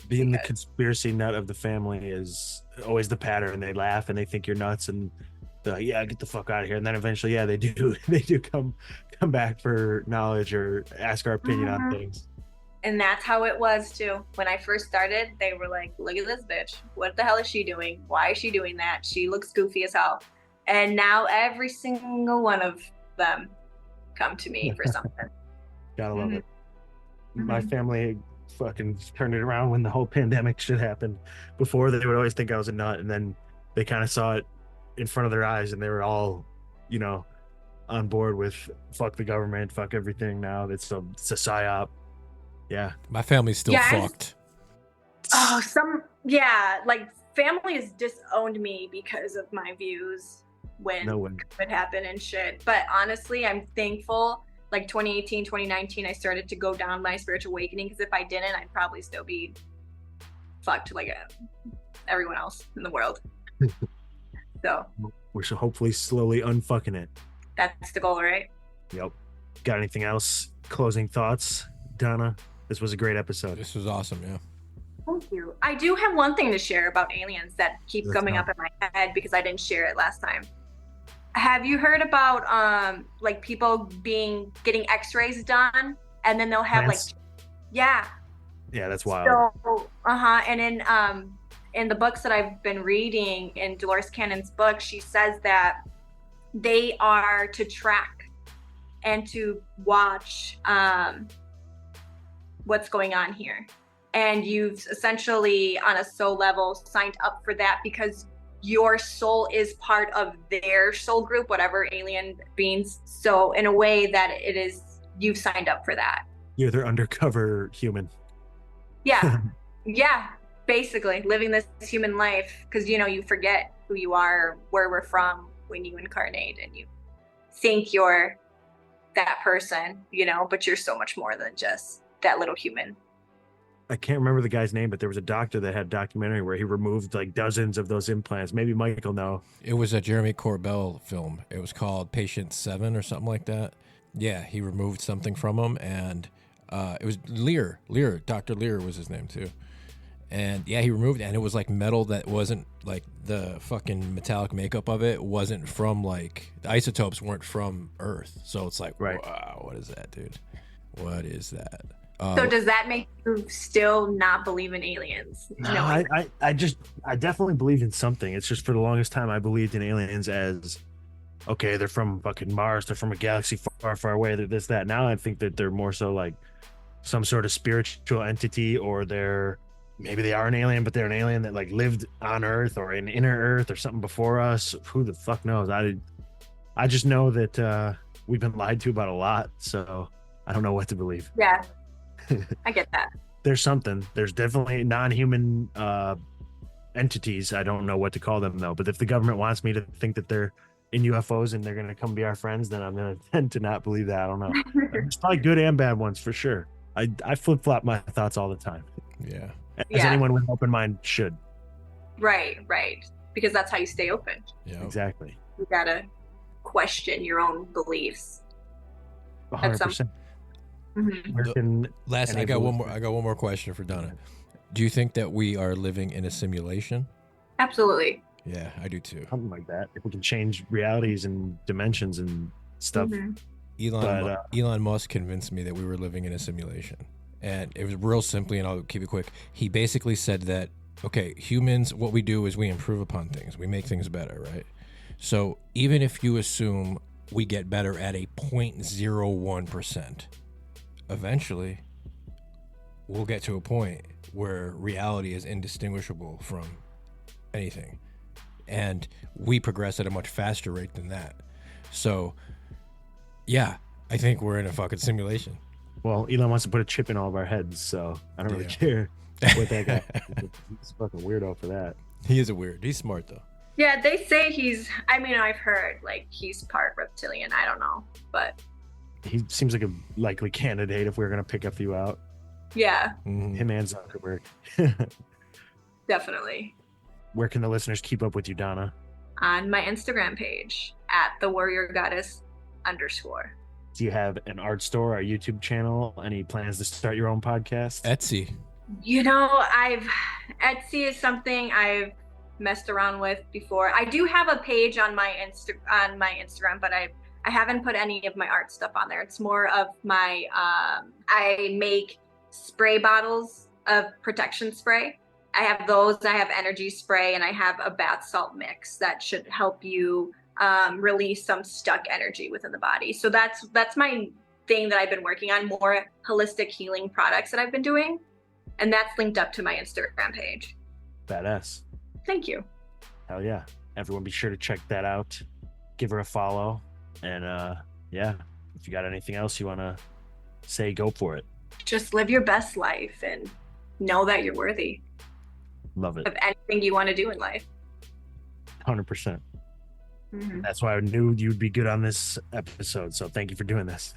Being the conspiracy nut of the family is always the pattern. They laugh and they think you're nuts, and they're like, yeah, get the fuck out of here. And then eventually, yeah, they do come back for knowledge or ask our opinion on things. And that's how it was too. When I first started, they were like, look at this bitch. What the hell is she doing? Why is she doing that? She looks goofy as hell. And now every single one of them come to me for something. Gotta love it. My family fucking turned it around when the whole pandemic shit happened. Before, they would always think I was a nut, and then they kind of saw it in front of their eyes, and they were all, you know, on board with fuck the government, fuck everything. Now it's a psyop. Yeah, my family's still fucked. Oh, like family has disowned me because of my views when it happened and shit. But honestly, I'm thankful. Like 2018, 2019, I started to go down my spiritual awakening, because if I didn't, I'd probably still be fucked like everyone else in the world. So we're hopefully slowly unfucking it. That's the goal, right? Yep. Got anything else? Closing thoughts, Donna? This was a great episode. This was awesome, yeah. Thank you. I do have one thing to share about aliens that keeps coming up in my head because I didn't share it last time. Have you heard about like people getting x-rays done, and then they'll have yeah, that's wild. So and in the books that I've been reading, in Dolores Cannon's book, she says that they are to track and to watch what's going on here, and you've essentially on a soul level signed up for that because your soul is part of their soul group, whatever alien beings. So in a way that it is, you've signed up for that. You're their undercover human. Yeah. Yeah. Basically living this human life. Cause you know, you forget who you are, where we're from when you incarnate, and you think you're that person, you know, but you're so much more than just that little human. I can't remember the guy's name, but there was a doctor that had a documentary where he removed like dozens of those implants. Maybe Mike will know. It was a Jeremy Corbell film. It was called Patient 7 or something like that. Yeah, he removed something from him, and it was Lear. Dr. Lear was his name too. And yeah, he removed it, and it was like metal that wasn't like the fucking metallic makeup of it wasn't from like the isotopes weren't from Earth. So it's like, wow, what is that, dude? What is that? So does that make you still not believe in aliens? No, I definitely believe in something. It's just for the longest time I believed in aliens as, okay, they're from fucking Mars, they're from a galaxy far, far away, they're this, that. Now I think that they're more so like some sort of spiritual entity, or maybe they are an alien, but they're an alien that like lived on Earth or in inner Earth or something before us. Who the fuck knows? I just know that we've been lied to about a lot, so I don't know what to believe. Yeah. I get that. There's something. There's definitely non-human entities. I don't know what to call them though. But if the government wants me to think that they're in UFOs and they're gonna come be our friends, then I'm gonna tend to not believe that. I don't know. There's probably good and bad ones for sure. I flip-flop my thoughts all the time. Yeah. As anyone with an open mind should. Right. Because that's how you stay open. Yeah. Exactly. You gotta question your own beliefs. 100%. Last, I got one more question for Donna. Do you think that we are living in a simulation? Absolutely. Yeah, I do too. Something like that. If we can change realities and dimensions and stuff. Elon Musk convinced me that we were living in a simulation. And it was real simply, and I'll keep it quick. He basically said that, okay, humans, what we do is we improve upon things. We make things better, right? So even if you assume we get better at a 0.01%, eventually we'll get to a point where reality is indistinguishable from anything. and we progress at a much faster rate than that. So, yeah, I think we're in a fucking simulation. Well, Elon wants to put a chip in all of our heads, so I don't really care what that guy. He's a fucking weirdo for that. He is a weird. He's smart though. Yeah, they say I've heard like he's part reptilian. I don't know, but he seems like a likely candidate if we were gonna pick a few out. Yeah. Him and Zuckerberg. Definitely. Where can the listeners keep up with you, Donna? On my Instagram page at @thewarriorgoddess_. Do you have an art store or a YouTube channel? Any plans to start your own podcast? Etsy. Etsy is something I've messed around with before. I do have a page on my Instagram, but I haven't put any of my art stuff on there. It's more of my I make spray bottles of protection spray. I have those. I have energy spray, and I have a bath salt mix that should help you release some stuck energy within the body. So that's my thing that I've been working on, more holistic healing products that I've been doing, and that's linked up to my Instagram page. Badass. Thank you. Hell yeah. Everyone be sure to check that out. Give her a follow. And yeah, if you got anything else you want to say, go for it. Just live your best life and know that you're worthy. Love it. Of anything you want to do in life. 100%. That's why I knew you'd be good on this episode. So thank you for doing this.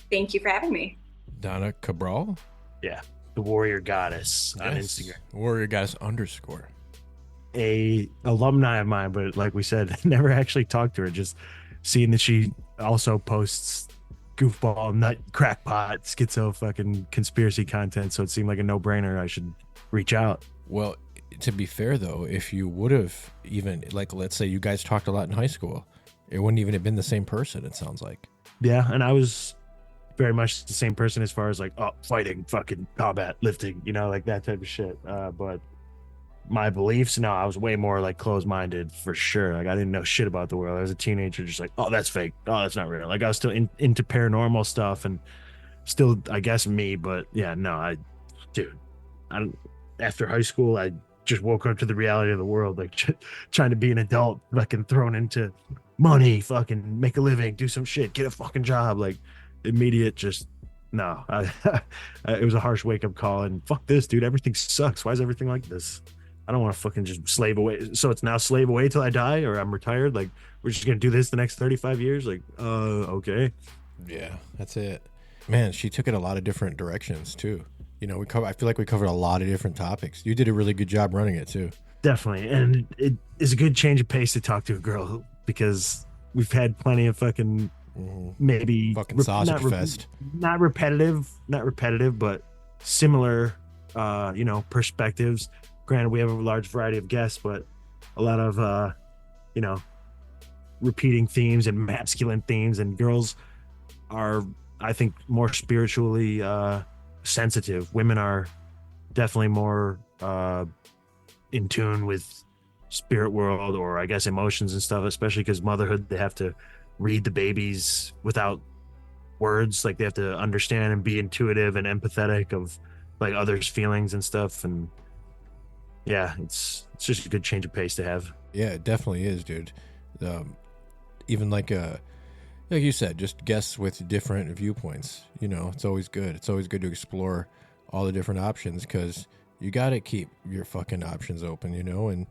Thank you for having me. Donna Cabral? Yeah. The Warrior Goddess on Instagram. Warrior Goddess _. A alumni of mine, but like we said, never actually talked to her. Just seeing that she also posts goofball, nut, crackpot, schizo, fucking conspiracy content. So it seemed like a no-brainer. I should reach out. Well, to be fair though, if you would have even, like, let's say you guys talked a lot in high school, it wouldn't even have been the same person, it sounds like. Yeah, and I was very much the same person as far as like, fighting, fucking combat, lifting, like that type of shit. But my beliefs, no, I was way more like closed-minded for sure. Like I didn't know shit about the world. I was a teenager, just like, that's fake. That's not real. Like I was still into paranormal stuff and still, I guess, me. But yeah, no, after high school, I just woke up to the reality of the world, like trying to be an adult, fucking thrown into money, fucking make a living, do some shit, get a fucking job, like immediate, just no. It was a harsh wake-up call, and fuck this, dude, everything sucks. Why is everything like this? I don't want to fucking just slave away. So it's now slave away till I die or I'm retired? Like we're just gonna do this the next 35 years? Like okay. Yeah, that's it. Man, she took it a lot of different directions too. I feel like we covered a lot of different topics. You did a really good job running it too. Definitely. And it is a good change of pace to talk to a girl, because we've had plenty of fucking maybe fucking sausage fest. Not repetitive, but similar perspectives. Granted, we have a large variety of guests, but a lot of repeating themes and masculine themes, and girls are, I think, more spiritually sensitive. Women are definitely more in tune with spirit world, or I guess emotions and stuff, especially because motherhood, they have to read the babies without words. Like they have to understand and be intuitive and empathetic of like others' feelings and stuff. And yeah, it's just a good change of pace to have. Yeah, it definitely is, dude. Even like you said, just guests with different viewpoints. It's always good. It's always good to explore all the different options, because you got to keep your fucking options open, and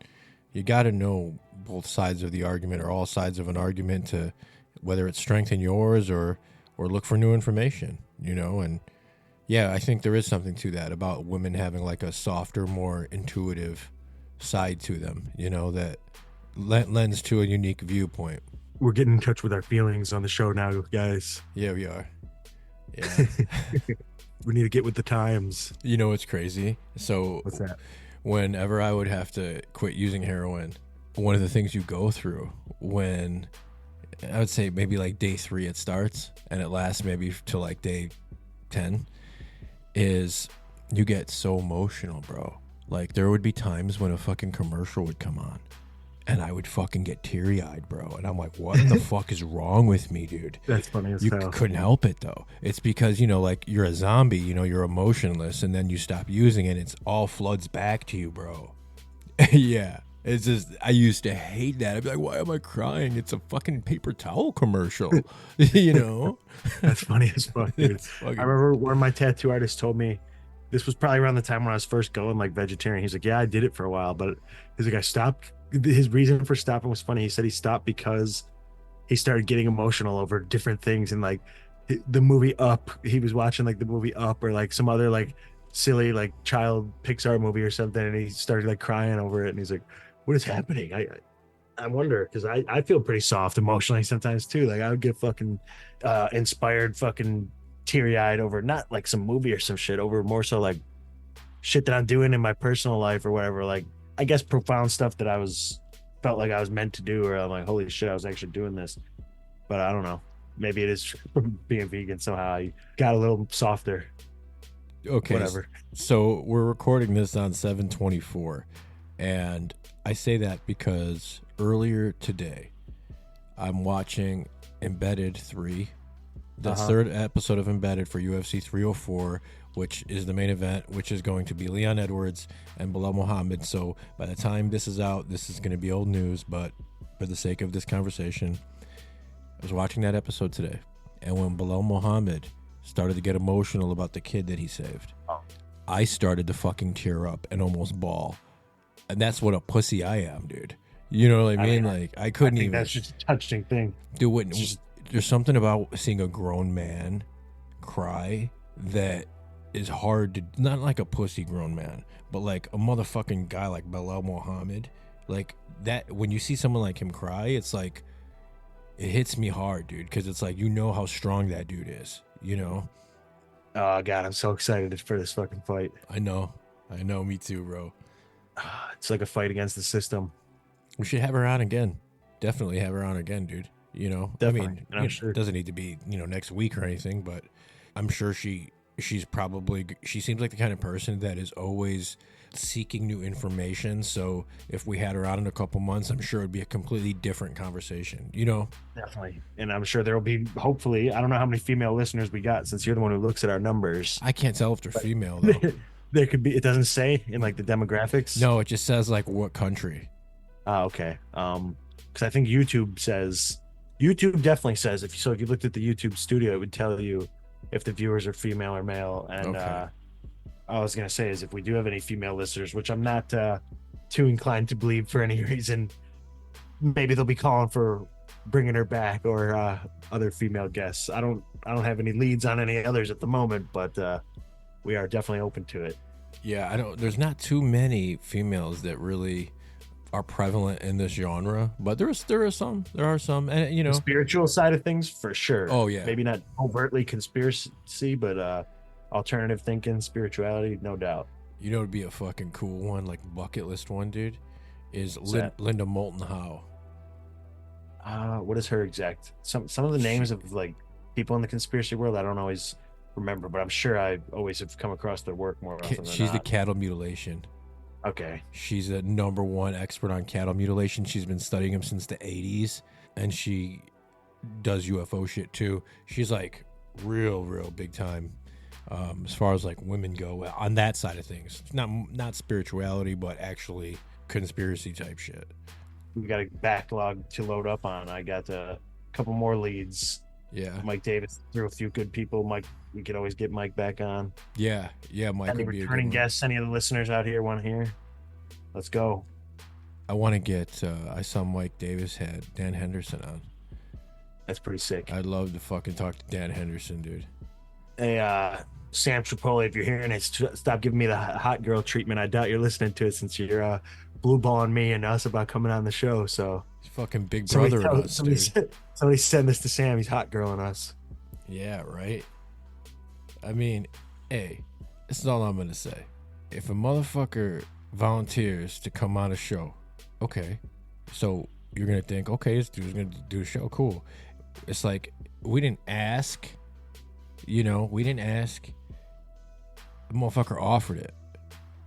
you got to know both sides of the argument, or all sides of an argument, to whether it's strengthen yours or look for new information, and yeah, I think there is something to that about women having like a softer, more intuitive side to them, that lends to a unique viewpoint. We're getting in touch with our feelings on the show now, guys. Yeah, we are. Yeah. We need to get with the times. What's crazy? So what's that? Whenever I would have to quit using heroin, one of the things you go through when, I would say maybe like day 3 it starts, and it lasts maybe till like day 10, is you get so emotional, bro. Like there would be times when a fucking commercial would come on, and I would fucking get teary-eyed, bro. And I'm like, what the fuck is wrong with me, dude? That's funny as hell. You couldn't help it, though. It's because, like, you're a zombie, you're emotionless, and then you stop using it, it's all floods back to you, bro. Yeah. It's just, I used to hate that. I'd be like, why am I crying? It's a fucking paper towel commercial, you know? That's funny as fuck, dude. I remember one of my tattoo artists told me, this was probably around the time when I was first going like vegetarian. He's like, yeah, I did it for a while, but he's like, I stopped. His reason for stopping was funny. He said he stopped because he started getting emotional over different things. And like the movie Up, he was watching like the movie Up or like some other like silly like child Pixar movie or something. And he started like crying over it. And he's like, what is happening? I wonder, because I feel pretty soft emotionally sometimes too. Like I would get fucking inspired, fucking teary-eyed over not like some movie or some shit, over more so like shit that I'm doing in my personal life or whatever. Like I guess profound stuff that felt like I was meant to do, or I'm like, holy shit, I was actually doing this. But I don't know. Maybe it is from being vegan somehow. I got a little softer. Okay. Whatever. So we're recording this on 7/24, and I say that because earlier today I'm watching Embedded 3, the third episode of Embedded for UFC 304, which is the main event, which is going to be Leon Edwards and Bilal Muhammad. So by the time this is out, this is going to be old news, but for the sake of this conversation, I was watching that episode today, and when Bilal Muhammad started to get emotional about the kid that he saved, I started to fucking tear up and almost bawl. And that's what a pussy I am, dude. You know what I mean? Like, I couldn't even. That's just a touching thing. Dude, there's something about seeing a grown man cry that is hard to, not like a pussy grown man, but like a motherfucking guy like Bilal Muhammad. Like that, when you see someone like him cry, it's like, it hits me hard, dude, because it's like, you know how strong that dude is, you know? Oh, God, I'm so excited for this fucking fight. I know, me too, bro. It's like a fight against the system. We should have her on again. Definitely have her on again, dude. You know, definitely. I mean, I'm sure it doesn't need to be, next week or anything, but I'm sure she seems like the kind of person that is always seeking new information. So if we had her on in a couple months, I'm sure it'd be a completely different conversation, Definitely. And I'm sure there will be, hopefully, I don't know how many female listeners we got, since you're the one who looks at our numbers. I can't tell if they're female, though. There could be, it doesn't say in like the demographics. No, it just says like what country. Okay. Because I think YouTube definitely says, if you looked at the YouTube studio, it would tell you if the viewers are female or male. And I was gonna say is if we do have any female listeners, which I'm not too inclined to believe for any reason, maybe they'll be calling for bringing her back or other female guests. I don't have any leads on any others at the moment, but we are definitely open to it. Yeah, there's not too many females that really are prevalent in this genre, but there are some, and the spiritual side of things for sure. Oh yeah, maybe not overtly conspiracy, but alternative thinking, spirituality, no doubt. It'd be a fucking cool one, like bucket list one, dude, is Linda Moulton Howe. What is her exact? Some of the names of like people in the conspiracy world I don't always remember, but I'm sure I always have come across their work more often than She's not. the cattle mutilation. Okay. She's a #1 expert on cattle mutilation. She's been studying them since the 80s, and she does UFO shit too. She's like real big time as far as like women go on that side of things. Not spirituality, but actually conspiracy type shit. We got a backlog to load up on. I got a couple more leads. Yeah. Mike Davis threw a few good people. Mike, we could always get Mike back on. Yeah, Mike any would be returning guests, any of the listeners out here want to hear? Let's go. I want to get I saw Mike Davis had Dan Henderson on. That's pretty sick. I'd love to fucking talk to Dan Henderson, dude. Hey, Sam Tripoli, if you're hearing it, stop giving me the hot girl treatment. I doubt you're listening to it since you're blue balling me and us about coming on the show. So he's fucking big brother of us, dude. Somebody send this to Sam. He's hot girling us. Yeah, right. I mean, hey, this is all I'm gonna say. If a motherfucker volunteers to come on a show, okay, so you're gonna think, okay, this dude's gonna do a show, cool. It's like we didn't ask, the motherfucker offered it,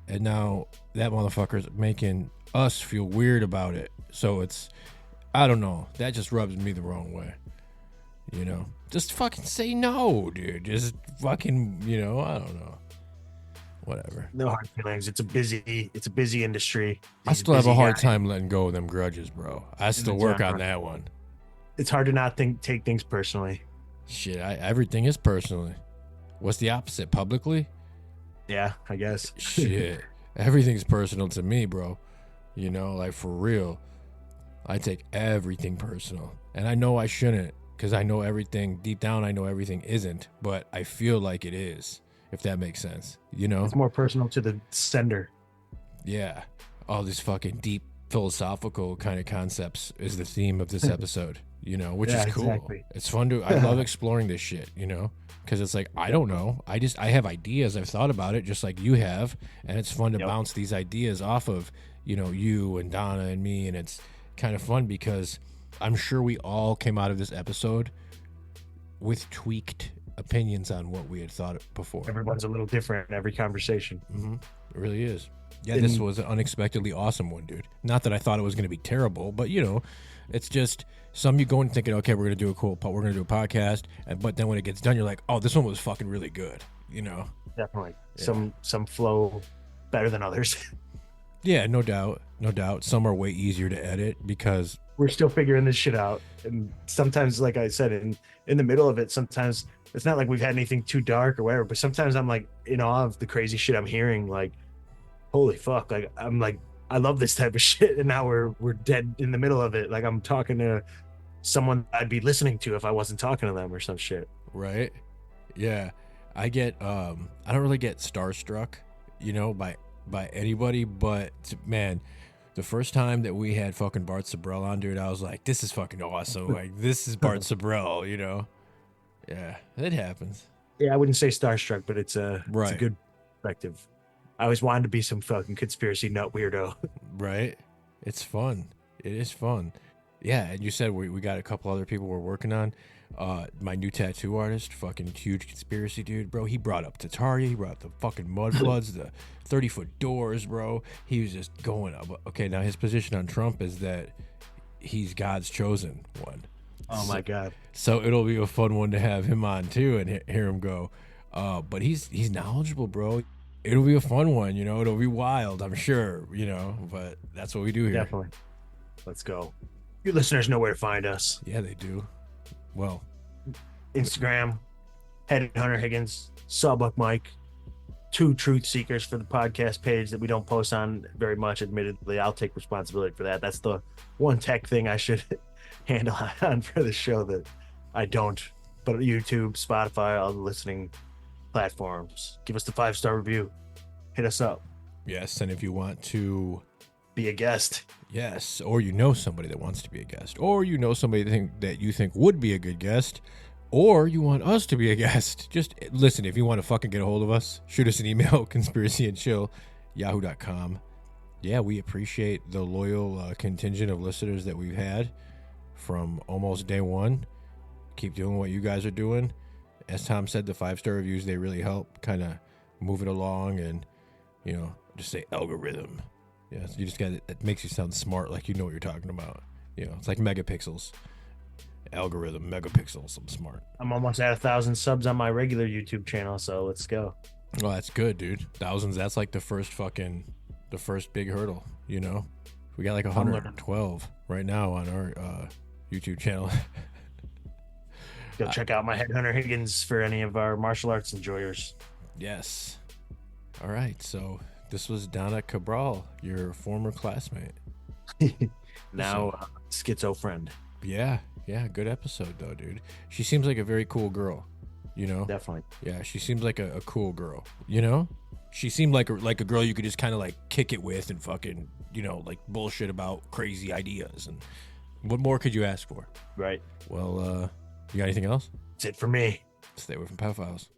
and now that motherfucker's making us feel weird about it. So it's, I don't know, that just rubs me the wrong way. Just fucking say no, dude. Just fucking, I don't know. Whatever. No hard feelings. It's a busy industry. I still have a hard time letting go of them grudges, bro. I still work on that one. It's hard to not take things personally. Shit, everything is personally. What's the opposite? Publicly? Yeah, I guess. Shit. Everything's personal to me, bro. You know, like for real. I take everything personal. And I know I shouldn't, because I know everything, deep down I know everything isn't, but I feel like it is, if that makes sense. You know? It's more personal to the sender. Yeah. All these fucking deep philosophical kind of concepts is the theme of this episode, you know, which is cool. Exactly. It's fun to, I love exploring this shit, you know, because it's like, I don't know. I have ideas. I've thought about it just like you have. And it's fun to bounce these ideas off of, you know, you and Donna and me. And it's kind of fun because I'm sure we all came out of this episode with tweaked opinions on what we had thought before. Everyone's a little different in every conversation. Mm-hmm. It really is. Yeah, this was an unexpectedly awesome one, dude. Not that I thought it was going to be terrible, but you know, it's just some you go in thinking, okay, we're going to do a podcast, but then when it gets done, you're like, oh, this one was fucking really good, you know? Definitely. Yeah. Some flow better than others. Yeah, no doubt. Some are way easier to edit because we're still figuring this shit out. And sometimes, like I said, in the middle of it, sometimes it's not like we've had anything too dark or whatever, but sometimes I'm like in awe of the crazy shit I'm hearing. Like, holy fuck. Like, I'm like, I love this type of shit. And now we're dead in the middle of it. Like I'm talking to someone I'd be listening to if I wasn't talking to them or some shit. Right. Yeah. I don't really get starstruck, you know, by anybody, but man, the first time that we had fucking Bart Sabrell on, dude, I was like, this is fucking awesome. Like, this is Bart Sabrell, you know? Yeah, it happens. Yeah, I wouldn't say starstruck, but it's a good perspective. I always wanted to be some fucking conspiracy nut weirdo. Right? It's fun. It is fun. Yeah, and you said we got a couple other people we're working on. My new tattoo artist, fucking huge conspiracy dude, bro. He brought up Tataria, he brought up the fucking Mudbloods, the 30-foot doors, bro. He was just going up. Okay, now his position on Trump is that he's God's chosen one. Oh my God. So it'll be a fun one to have him on too and hear him go. But he's knowledgeable, bro. It'll be a fun one, you know. It'll be wild, I'm sure, you know. But that's what we do here. Definitely. Let's go. Your listeners know where to find us. Yeah, they do. Well, Instagram, Head Hunter Higgins, Sawbuck Mike, 2 truth seekers for the podcast page that we don't post on very much. Admittedly, I'll take responsibility for that. That's the one tech thing I should handle on for the show that I don't. But YouTube, Spotify, all the listening platforms. Give us the 5-star review. Hit us up. Yes, and if you want to be a guest. Yes, or you know somebody that wants to be a guest, or you know somebody that you think would be a good guest, or you want us to be a guest. Just listen, if you want to fucking get a hold of us, shoot us an email, conspiracyandchill@yahoo.com. Yeah, we appreciate the loyal contingent of listeners that we've had from almost day one. Keep doing what you guys are doing. As Tom said, the 5-star reviews, they really help kind of move it along and, you know, just say algorithm. Yeah, so you just got it makes you sound smart, like you know what you're talking about. You know, it's like megapixels. Algorithm, megapixels. I'm smart. I'm almost at 1,000 subs on my regular YouTube channel, so let's go. Oh, that's good, dude. Thousands, that's like the first big hurdle, you know? We got like 112 right now on our YouTube channel. Go check out my Head Hunter Higgins for any of our martial arts enjoyers. Yes. All right, so this was Donna Cabral, your former classmate. Now schizo friend. Yeah, good episode though, dude. She seems like a very cool girl, you know? Definitely. Yeah, she seems like a cool girl, you know? She seemed like a girl you could just kind of like kick it with and fucking, you know, like bullshit about crazy ideas. And what more could you ask for? Right. Well, you got anything else? That's it for me. Stay away from pedophiles.